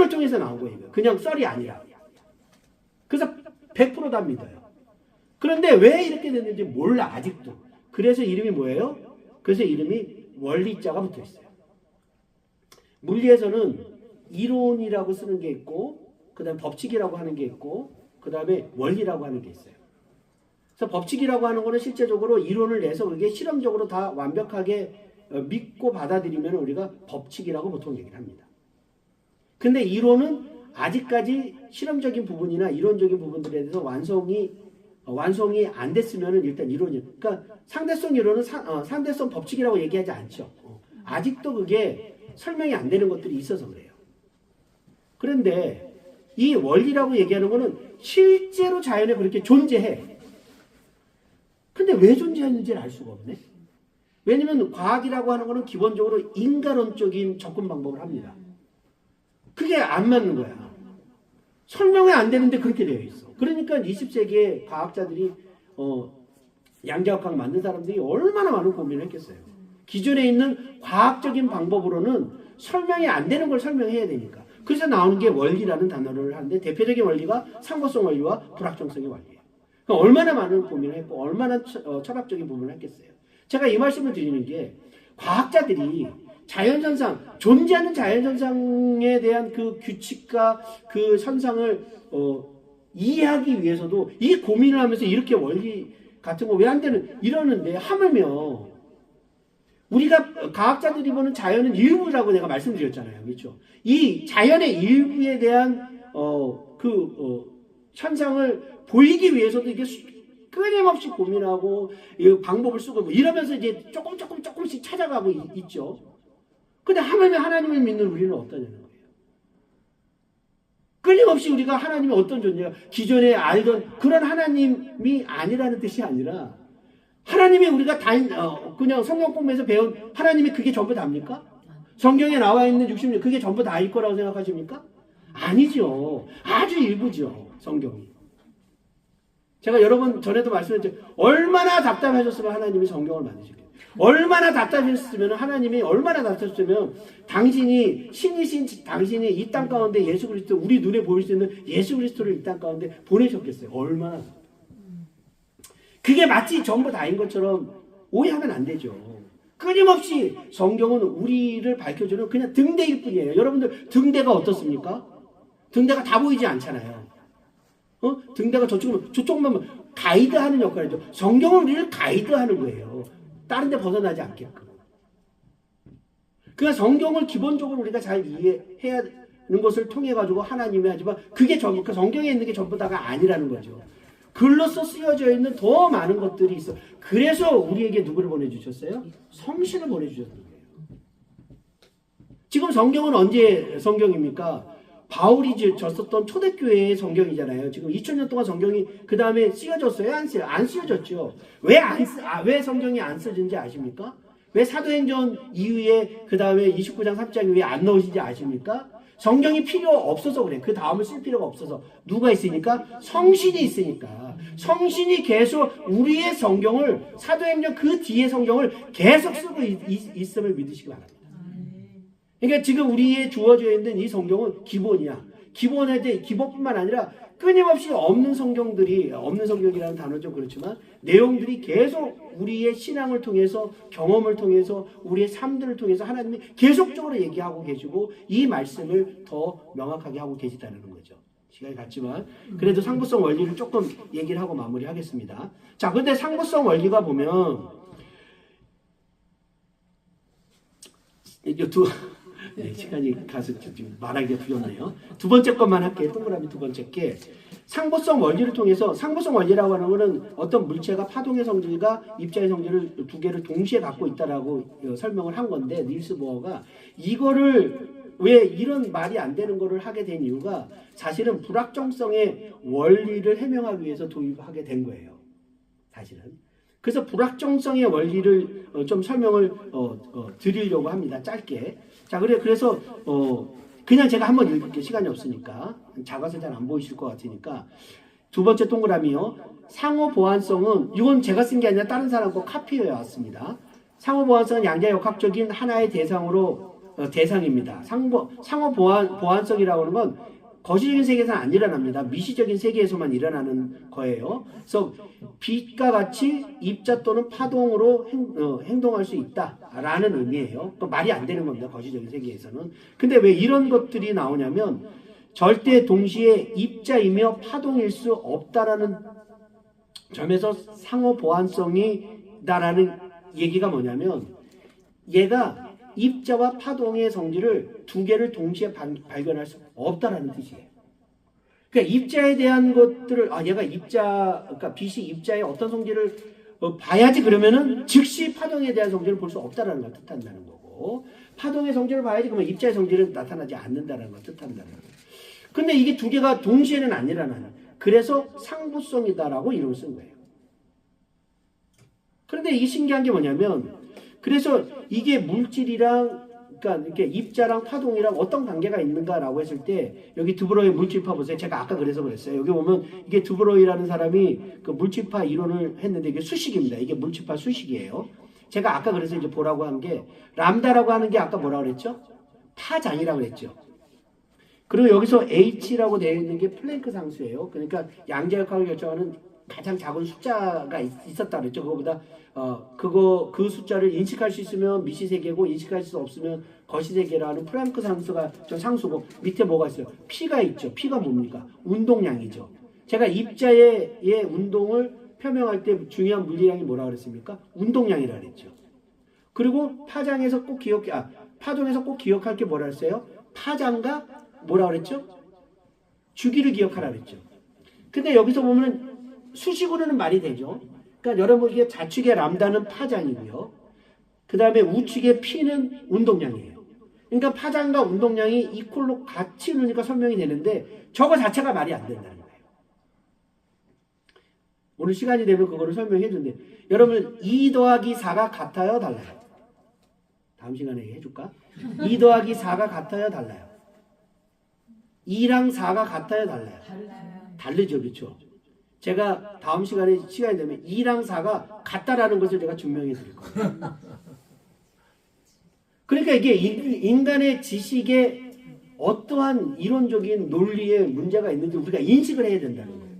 통해서 나온 거예요. 그냥 썰이 아니라. 그래서 100% 다 믿어요. 그런데 왜 이렇게 됐는지 몰라 아직도. 그래서 이름이 뭐예요? 그래서 이름이 원리자가 붙어 있어요. 물리에서는 이론이라고 쓰는 게 있고, 그 다음에 법칙이라고 하는 게 있고, 그 다음에 원리라고 하는 게 있어요. 그래서 법칙이라고 하는 거는 실제적으로 이론을 내서 그게 실험적으로 다 완벽하게 믿고 받아들이면 우리가 법칙이라고 보통 얘기를 합니다. 근데 이론은 아직까지 실험적인 부분이나 이론적인 부분들에 대해서 완성이 안 됐으면 일단 이론이에요. 그러니까 상대성 이론은 상대성 법칙이라고 얘기하지 않죠. 아직도 그게 설명이 안 되는 것들이 있어서 그래요. 그런데 이 원리라고 얘기하는 거는 실제로 자연에 그렇게 존재해. 근데 왜 존재하는지를 알 수가 없네. 왜냐면 과학이라고 하는 거는 기본적으로 인간론적인 접근 방법을 합니다. 그게 안 맞는 거야. 설명이 안 되는데 그렇게 되어 있어. 그러니까 20세기에 과학자들이 양자역학 만든 사람들이 얼마나 많은 고민을 했겠어요. 기존에 있는 과학적인 방법으로는 설명이 안 되는 걸 설명해야 되니까. 그래서 나오는 게 원리라는 단어를 하는데 대표적인 원리가 상고성 원리와 불확정성의 원리예요. 그러니까 얼마나 많은 고민을 했고 얼마나 철학적인 부분을 했겠어요. 제가 이 말씀을 드리는 게 과학자들이 자연현상, 존재하는 자연현상에 대한 그 규칙과 그 현상을 이해하기 위해서도 이 고민을 하면서 이렇게 원리 같은 거 왜 안 되는 이러는데 하물며 우리가 과학자들이 보는 자연은 일부라고 내가 말씀드렸잖아요. 그렇죠? 이 자연의 일부에 대한 현상을 보이기 위해서도 이게 끊임없이 고민하고 이 방법을 쓰고 뭐 이러면서 이제 조금씩 찾아가고 있죠. 근데 하물며 하나님을 믿는 우리는 어떠냐는 거예요. 끊임없이 우리가 하나님이 어떤 존재가 기존에 알던 그런 하나님이 아니라는 뜻이 아니라 하나님이 우리가 그냥 성경 공부에서 배운 하나님이 그게 전부 답니까? 성경에 나와 있는 60년 그게 전부 다일 거라고 생각하십니까? 아니죠. 아주 일부죠. 성경이. 제가 여러 번 전에도 말씀드렸죠. 얼마나 답답하셨으면 하나님이 성경을 만드셨겠어요. 얼마나 답답하셨으면 하나님이 얼마나 답답하셨으면 당신이 신이신 당신이 이 땅 가운데 예수 그리스도 우리 눈에 보일 수 있는 예수 그리스도를 이 땅 가운데 보내셨겠어요. 얼마나. 그게 마치 전부 다인 것처럼 오해하면 안 되죠. 끊임없이 성경은 우리를 밝혀주는 그냥 등대일 뿐이에요. 여러분들 등대가 어떻습니까? 등대가 다 보이지 않잖아요. 등대가 저쪽만 가이드하는 역할이죠. 성경은 우리를 가이드하는 거예요. 다른 데 벗어나지 않게끔. 그러니까 성경을 기본적으로 우리가 잘 이해해야 하는 것을 통해 가지고 하나님이 하지만 그게 그 성경에 있는 게 전부 다가 아니라는 거죠. 글로써 쓰여져 있는 더 많은 것들이 있어. 그래서 우리에게 누구를 보내주셨어요? 성신을 보내주셨던 거예요. 지금 성경은 언제 성경입니까? 바울이 졌었던 초대교회의 성경이잖아요. 지금 2000년 동안 성경이 그 다음에 쓰여졌어요? 안 쓰여졌죠. 왜 성경이 안 쓰여진지 아십니까? 왜 사도행전 이후에 그 다음에 29장 3장 이후에 안 넣으신지 아십니까? 성경이 필요 없어서 그래. 그 다음을 쓸 필요가 없어서. 누가 있으니까? 성신이 있으니까. 성신이 계속 우리의 성경을 사도행전 그 뒤에 성경을 계속 쓰고 있음을 믿으시기 바랍니다. 그러니까 지금 우리의 주어져 있는 이 성경은 기본이야. 기본뿐만 아니라 끊임없이 없는 성경이라는 단어는 좀 그렇지만 내용들이 계속 우리의 신앙을 통해서 경험을 통해서 우리의 삶들을 통해서 하나님이 계속적으로 얘기하고 계시고 이 말씀을 더 명확하게 하고 계시다는 거죠. 시간이 갔지만 그래도 상부성 원리를 조금 얘기를 하고 마무리하겠습니다. 자, 근데 상부성 원리가 보면 시간이 가서 지금 말하기가 두렵네요. 두 번째 것만 할게요. 동그라미 두 번째 게 상보성 원리를 통해서 상보성 원리라고 하는 것은 어떤 물체가 파동의 성질과 입자의 성질을 두 개를 동시에 갖고 있다라고 설명을 한 건데 닐스 보어가 이거를 왜 이런 말이 안 되는 거를 하게 된 이유가 사실은 불확정성의 원리를 해명하기 위해서 도입하게 된 거예요. 사실은. 그래서 불확정성의 원리를 좀 설명을 드리려고 합니다. 짧게. 자, 그래서 그냥 제가 한번 읽을게요. 시간이 없으니까. 작아서 잘 안 보이실 것 같으니까. 두 번째 동그라미요. 상호 보완성은 이건 제가 쓴 게 아니라 다른 사람 거 카피해 왔습니다. 상호 보완성은 양자역학적인 하나의 대상입니다. 상호 보완성이라고 하는 건 거시적인 세계에서는 안 일어납니다. 미시적인 세계에서만 일어나는 거예요. 그래서 빛과 같이 입자 또는 파동으로 행동할 수 있다라는 의미예요. 말이 안 되는 겁니다. 거시적인 세계에서는. 근데 왜 이런 것들이 나오냐면 절대 동시에 입자이며 파동일 수 없다라는 점에서 상호 보완성이다라는 얘기가 뭐냐면 얘가 입자와 파동의 성질을 두 개를 동시에 발견할 수 없다라는 뜻이에요. 그러니까 입자에 대한 것들을 얘가 입자, 그러니까 빛이 입자의 어떤 성질을 봐야지 그러면은 즉시 파동에 대한 성질을 볼 수 없다라는 걸 뜻한다는 거고, 파동의 성질을 봐야지 그러면 입자의 성질은 나타나지 않는다는 걸 뜻한다는 거예요. 근데 이게 두 개가 동시에는 안 일어나는. 그래서 상부성이다라고 이름을 쓴 거예요. 그런데 이게 신기한 게 뭐냐면, 그래서 이게 물질이랑, 그러니까 이렇게 입자랑 파동이랑 어떤 관계가 있는가라고 했을 때, 여기 드브로이 물질파 보세요. 제가 아까 그랬어요. 여기 보면 이게 드브로이라는 사람이 그 물질파 이론을 했는데 이게 수식입니다. 이게 물질파 수식이에요. 제가 아까 그래서 이제 보라고 한 게, 람다라고 하는 게 아까 뭐라고 그랬죠? 파장이라고 그랬죠. 그리고 여기서 H라고 되어 있는 게 플랭크 상수예요. 그러니까 양자역학을 결정하는 가장 작은 숫자가 있었다 그랬죠. 그거보다 그 숫자를 인식할 수 있으면 미시세계고 인식할 수 없으면 거시세계라는 플랑크 상수가 저 상수고, 밑에 뭐가 있어요? P가 있죠. P가 뭡니까? 운동량이죠. 제가 입자의 운동을 표명할 때 중요한 물리량이 뭐라고 그랬습니까? 운동량이라고 그랬죠. 그리고 파장에서 꼭 파동에서 꼭 기억할 게 뭐라 그랬어요? 파장과 뭐라 그랬죠? 주기를 기억하라 그랬죠. 근데 여기서 보면 수식으로는 말이 되죠. 그러니까 여러분 이게 좌측의 람다는 파장이고요. 그 다음에 우측의 P는 운동량이에요. 그러니까 파장과 운동량이 이퀄로 같이 놓으니까 설명이 되는데 저거 자체가 말이 안 된다는 거예요. 오늘 시간이 되면 그거를 설명해 주는데, 여러분 2 더하기 4가 같아요, 달라요? 다음 시간에 해줄까? 2 더하기 4가 같아요, 달라요? 2랑 4가 같아요, 달라요? 다르죠, 그렇죠? 제가 다음 시간이 되면 2랑 4가 같다라는 것을 제가 증명해 드릴 거예요. 그러니까 이게 인간의 지식에 어떠한 이론적인 논리에 문제가 있는지 우리가 인식을 해야 된다는 거예요.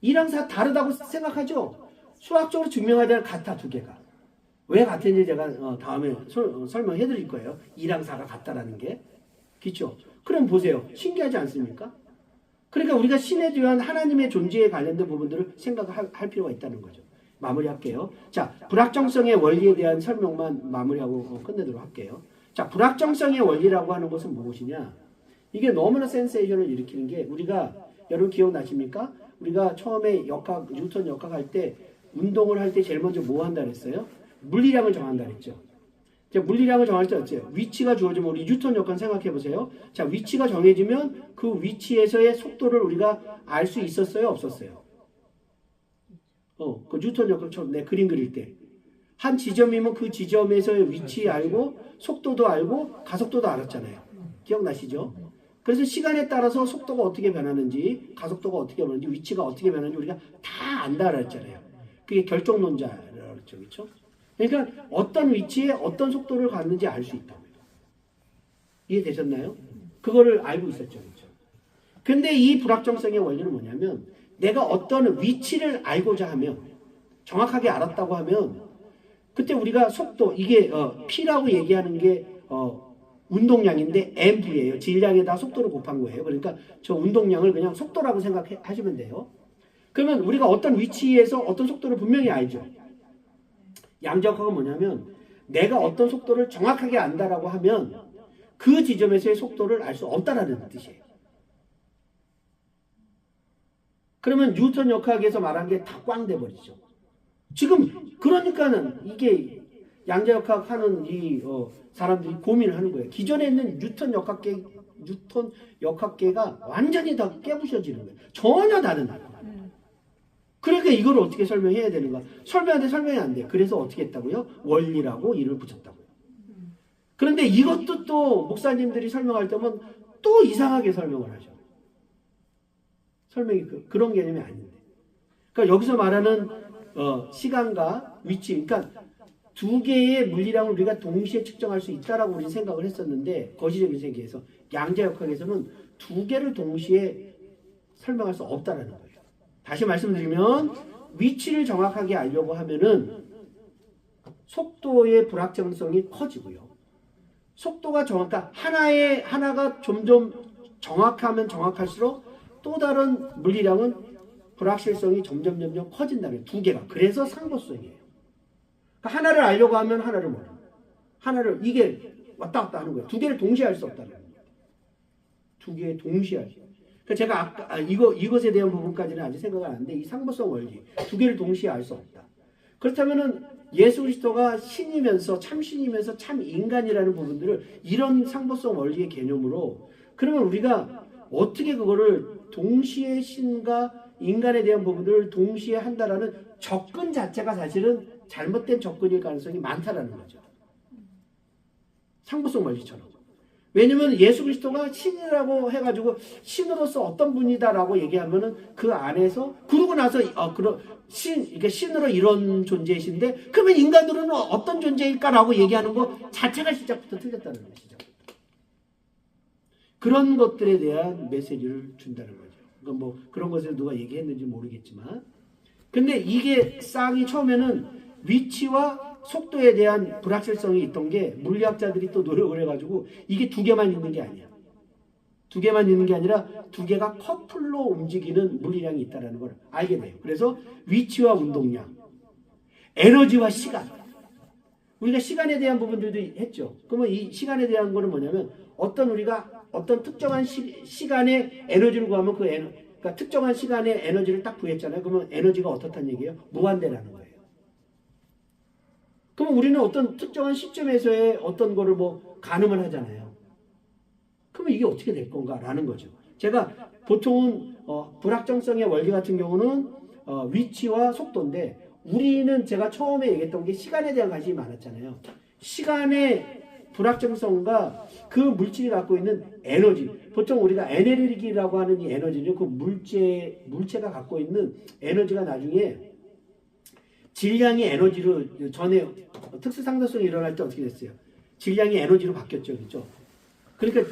2랑 4 다르다고 생각하죠? 수학적으로 증명하자면 같아, 두 개가. 왜 같은지 제가 다음에 설명해 드릴 거예요. 2랑 4가 같다라는 게. 그렇죠? 그럼 보세요. 신기하지 않습니까? 그러니까 우리가 신에 대한 하나님의 존재에 관련된 부분들을 생각할 필요가 있다는 거죠. 마무리할게요. 자, 불확정성의 원리에 대한 설명만 마무리하고 끝내도록 할게요. 자, 불확정성의 원리라고 하는 것은 무엇이냐? 이게 너무나 센세이션을 일으키는 게, 우리가 여러분 기억나십니까? 우리가 처음에 뉴턴 역학할 때 운동을 할 때 제일 먼저 뭐 한다 그랬어요? 물리량을 정한다 그랬죠. 자, 물리량을 정할 때 어때요? 위치가 주어지면 우리 뉴턴 역학 생각해 보세요. 자, 위치가 정해지면 그 위치에서의 속도를 우리가 알 수 있었어요, 없었어요? 그 뉴턴 역학처럼 내 그림 그릴 때 한 지점이면 그 지점에서의 위치 알고 속도도 알고 가속도도 알았잖아요. 기억나시죠? 그래서 시간에 따라서 속도가 어떻게 변하는지, 가속도가 어떻게 변하는지, 위치가 어떻게 변하는지 우리가 다 안다 그랬잖아요. 그게 결정론자라고 그랬죠, 그렇죠? 그러니까 어떤 위치에 어떤 속도를 갔는지 알 수 있다고요. 이해되셨나요? 그거를 알고 있었죠, 그렇죠? 근데 이 불확정성의 원리는 뭐냐면, 내가 어떤 위치를 알고자 하면, 정확하게 알았다고 하면, 그때 우리가 속도, 이게 P라고 얘기하는 게 운동량인데 mv예요. 질량에다 속도를 곱한 거예요. 그러니까 저 운동량을 그냥 속도라고 생각하시면 돼요. 그러면 우리가 어떤 위치에서 어떤 속도를 분명히 알죠. 양자역학은 뭐냐면, 내가 어떤 속도를 정확하게 안다라고 하면 그 지점에서의 속도를 알 수 없다라는 뜻이에요. 그러면 뉴턴 역학에서 말한 게 다 꽝 돼버리죠. 지금 그러니까는 이게 양자역학 하는 이 사람들이 고민을 하는 거예요. 기존에 있는 뉴턴 역학계가 완전히 다 깨부셔지는 거예요. 전혀 다른 거예요. 그러니까 이걸 어떻게 설명해야 되는가? 설명하는데 설명이 안 돼. 그래서 어떻게 했다고요? 원리라고 이름을 붙였다고요. 그런데 이것도 또 목사님들이 설명할 때면 또 이상하게 설명을 하죠. 설명이 그런 개념이 아닌데. 그러니까 여기서 말하는 시간과 위치, 그러니까 두 개의 물리량을 우리가 동시에 측정할 수 있다라고 우리는 생각을 했었는데, 거시적인 세계에서 양자역학에서는 두 개를 동시에 설명할 수 없다라는 거예요. 다시 말씀드리면 위치를 정확하게 알려고 하면은 속도의 불확정성이 커지고요. 속도가 정확한 하나가 점점 정확하면 정확할수록 또 다른 물리량은 불확실성이 점점 커진다는 두 개가. 그래서 상보성이에요. 그러니까 하나를 알려고 하면 하나를 몰라. 하나를 이게 왔다 갔다 하는 거예요. 두 개를 동시에 할 수 없다는 거예요. 두 개 동시에 할 수. 그러니까 제가 아까 이것에 대한 부분까지는 아직 생각을 안 했는데 이 상보성 원리 두 개를 동시에 알 수 없다. 그렇다면은 예수 그리스도가 신이면서 참 신이면서 참 인간이라는 부분들을 이런 상보성 원리의 개념으로 그러면 우리가 어떻게 그거를 동시에 신과 인간에 대한 부분들을 동시에 한다라는 접근 자체가 사실은 잘못된 접근일 가능성이 많다라는 거죠. 상보성 원리처럼. 왜냐면 예수 그리스도가 신이라고 해가지고 신으로서 어떤 분이다라고 얘기하면은 그 안에서 그러고 나서 그러니까 신으로 이런 존재이신데 그러면 인간으로는 어떤 존재일까라고 얘기하는 거 자체가 시작부터 틀렸다는 것이죠. 그런 것들에 대한 메시지를 준다는 거죠. 그러니까 뭐 그런 것을 누가 얘기했는지 모르겠지만, 근데 이게 쌍이 처음에는 위치와 속도에 대한 불확실성이 있던 게 물리학자들이 또 노력을 해가지고 이게 두 개만 있는 게 아니야. 두 개만 있는 게 아니라 두 개가 커플로 움직이는 물리량이 있다는 걸 알게 돼요. 그래서 위치와 운동량, 에너지와 시간. 우리가 시간에 대한 부분들도 했죠. 그러면 이 시간에 대한 거는 뭐냐면 우리가 어떤 특정한 시간에 에너지를 구하면 그러니까 특정한 시간에 에너지를 딱 구했잖아요. 그러면 에너지가 어떻다는 얘기예요? 무한대라는 거예요. 그럼 우리는 어떤 특정한 시점에서의 어떤 거를 뭐 가늠을 하잖아요. 그러면 이게 어떻게 될 건가라는 거죠. 제가 보통은 불확정성의 원리 같은 경우는 위치와 속도인데 우리는 제가 처음에 얘기했던 게 시간에 대한 관심이 많았잖아요. 시간의 불확정성과 그 물질이 갖고 있는 에너지. 보통 우리가 에너지라고 하는 이 에너지는 그 물체가 갖고 있는 에너지가 나중에 질량이 에너지로 전에 특수상대성이 일어날 때 어떻게 됐어요? 질량이 에너지로 바뀌었죠. 그렇죠? 그러니까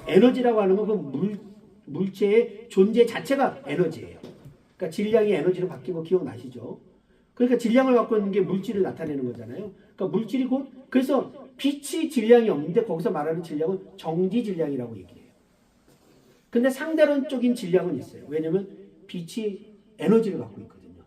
에너지라고 하는 건 그 물체의 존재 자체가 에너지예요. 그러니까 질량이 에너지로 바뀐 거 기억나시죠? 그러니까 질량을 갖고 있는 게 물질을 나타내는 거잖아요. 그러니까 물질이 그래서 빛이 질량이 없는데 거기서 말하는 질량은 정지 질량이라고 얘기해요. 근데 상대론적인 질량은 있어요. 왜냐면 빛이 에너지를 갖고 있거든요.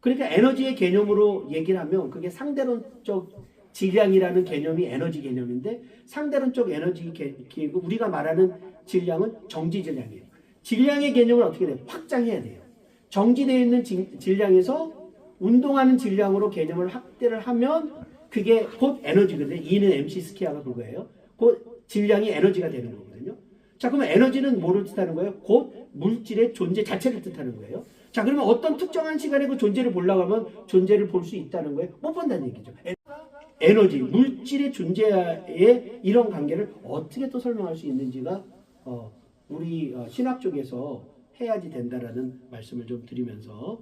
그러니까 에너지의 개념으로 얘기를 하면 그게 상대론적 질량이라는 개념이 에너지 개념인데 상대론적 에너지 개념, 우리가 말하는 질량은 정지 질량이에요. 질량의 개념을 어떻게 돼요? 확장해야 돼요. 정지되어 있는 질량에서 운동하는 질량으로 개념을 확대를 하면 그게 곧 에너지거든요. E는 MC 스퀘어가 그거예요. 곧 질량이 에너지가 되는 거거든요. 자, 그러면 에너지는 뭐를 뜻하는 거예요? 곧 물질의 존재 자체를 뜻하는 거예요. 자, 그러면 어떤 특정한 시간에 그 존재를 보려고 하면 존재를 볼 수 있다는 거예요? 못 본다는 얘기죠. 에너지, 물질의 존재의 이런 관계를 어떻게 또 설명할 수 있는지가 우리 신학 쪽에서 해야지 된다라는 말씀을 좀 드리면서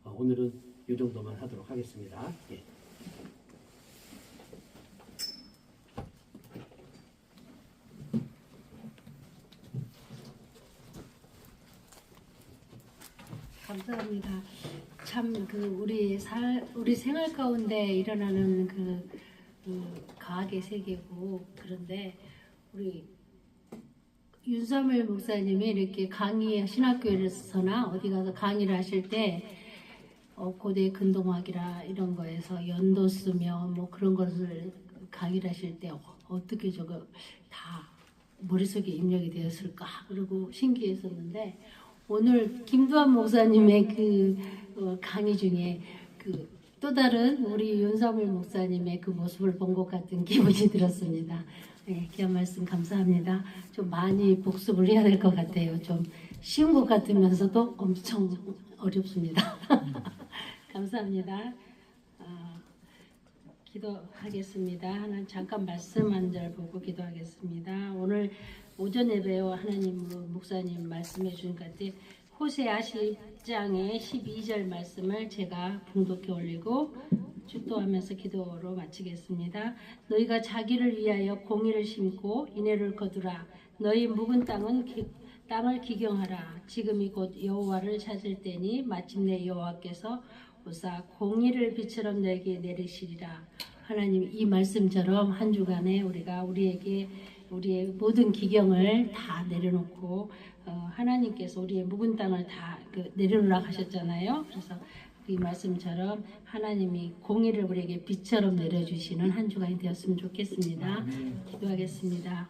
오늘은 이 정도만 하도록 하겠습니다. 감사합니다. 참 우리 생활 가운데 일어나는 그 과학의 세계고 그런데 우리 윤삼일 목사님이 이렇게 신학교에서나 어디 가서 강의를 하실 때 고대 근동학이라 이런 거에서 연도 쓰며 뭐 그런 것을 강의를 하실 때 어떻게 저거 다 머릿속에 입력이 되었을까 그리고 신기했었는데 오늘 김두한 목사님의 그 강의 중에 그 또 다른 우리 윤삼일 목사님의 그 모습을 본 것 같은 기분이 들었습니다. 귀한 말씀 감사합니다. 좀 많이 복습을 해야 될 것 같아요. 좀 쉬운 것 같으면서도 엄청 어렵습니다. 감사합니다. 기도하겠습니다. 하나님 잠깐 말씀 한 절 보고 기도하겠습니다. 오늘 오전 예배와 하나님 목사님 말씀해 주신 것 같아 호세아 10장의 12절 말씀을 제가 봉독해 올리고 축도하면서 기도로 마치겠습니다. 너희가 자기를 위하여 공의를 심고 인애를 거두라. 너희 묵은 땅을 기경하라. 지금이 곧 여호와를 찾을 때니 마침내 여호와께서 오사 공의를 빛처럼 너에게 내리시리라. 하나님, 이 말씀처럼 한 주간에 우리가 우리에게 우리의 모든 기경을 다 내려놓고 하나님께서 우리의 묵은 땅을 다 내려놓으라 하셨잖아요. 그래서 이 말씀처럼 하나님이 공의를 우리에게 빛처럼 내려주시는 한 주간이 되었으면 좋겠습니다. 기도하겠습니다.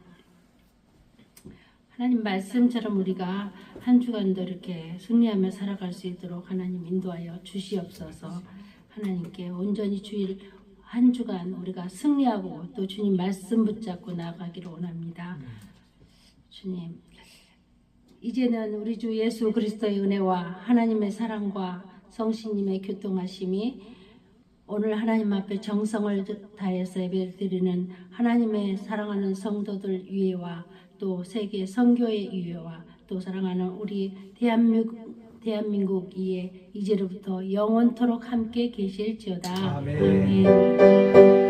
하나님 말씀처럼 우리가 한 주간도 이렇게 승리하며 살아갈 수 있도록 하나님 인도하여 주시옵소서. 하나님께 온전히 주일 한 주간 우리가 승리하고 또 주님 말씀 붙잡고 나아가기를 원합니다. 주님, 이제는 우리 주 예수 그리스도의 은혜와 하나님의 사랑과 성신님의 교통하심이 오늘 하나님 앞에 정성을 다해서 예배를 드리는 하나님의 사랑하는 성도들 위에와 또 세계 선교의 위에와 또 사랑하는 우리 대한민국 위에 이제로부터 영원토록 함께 계실지어다. 아멘.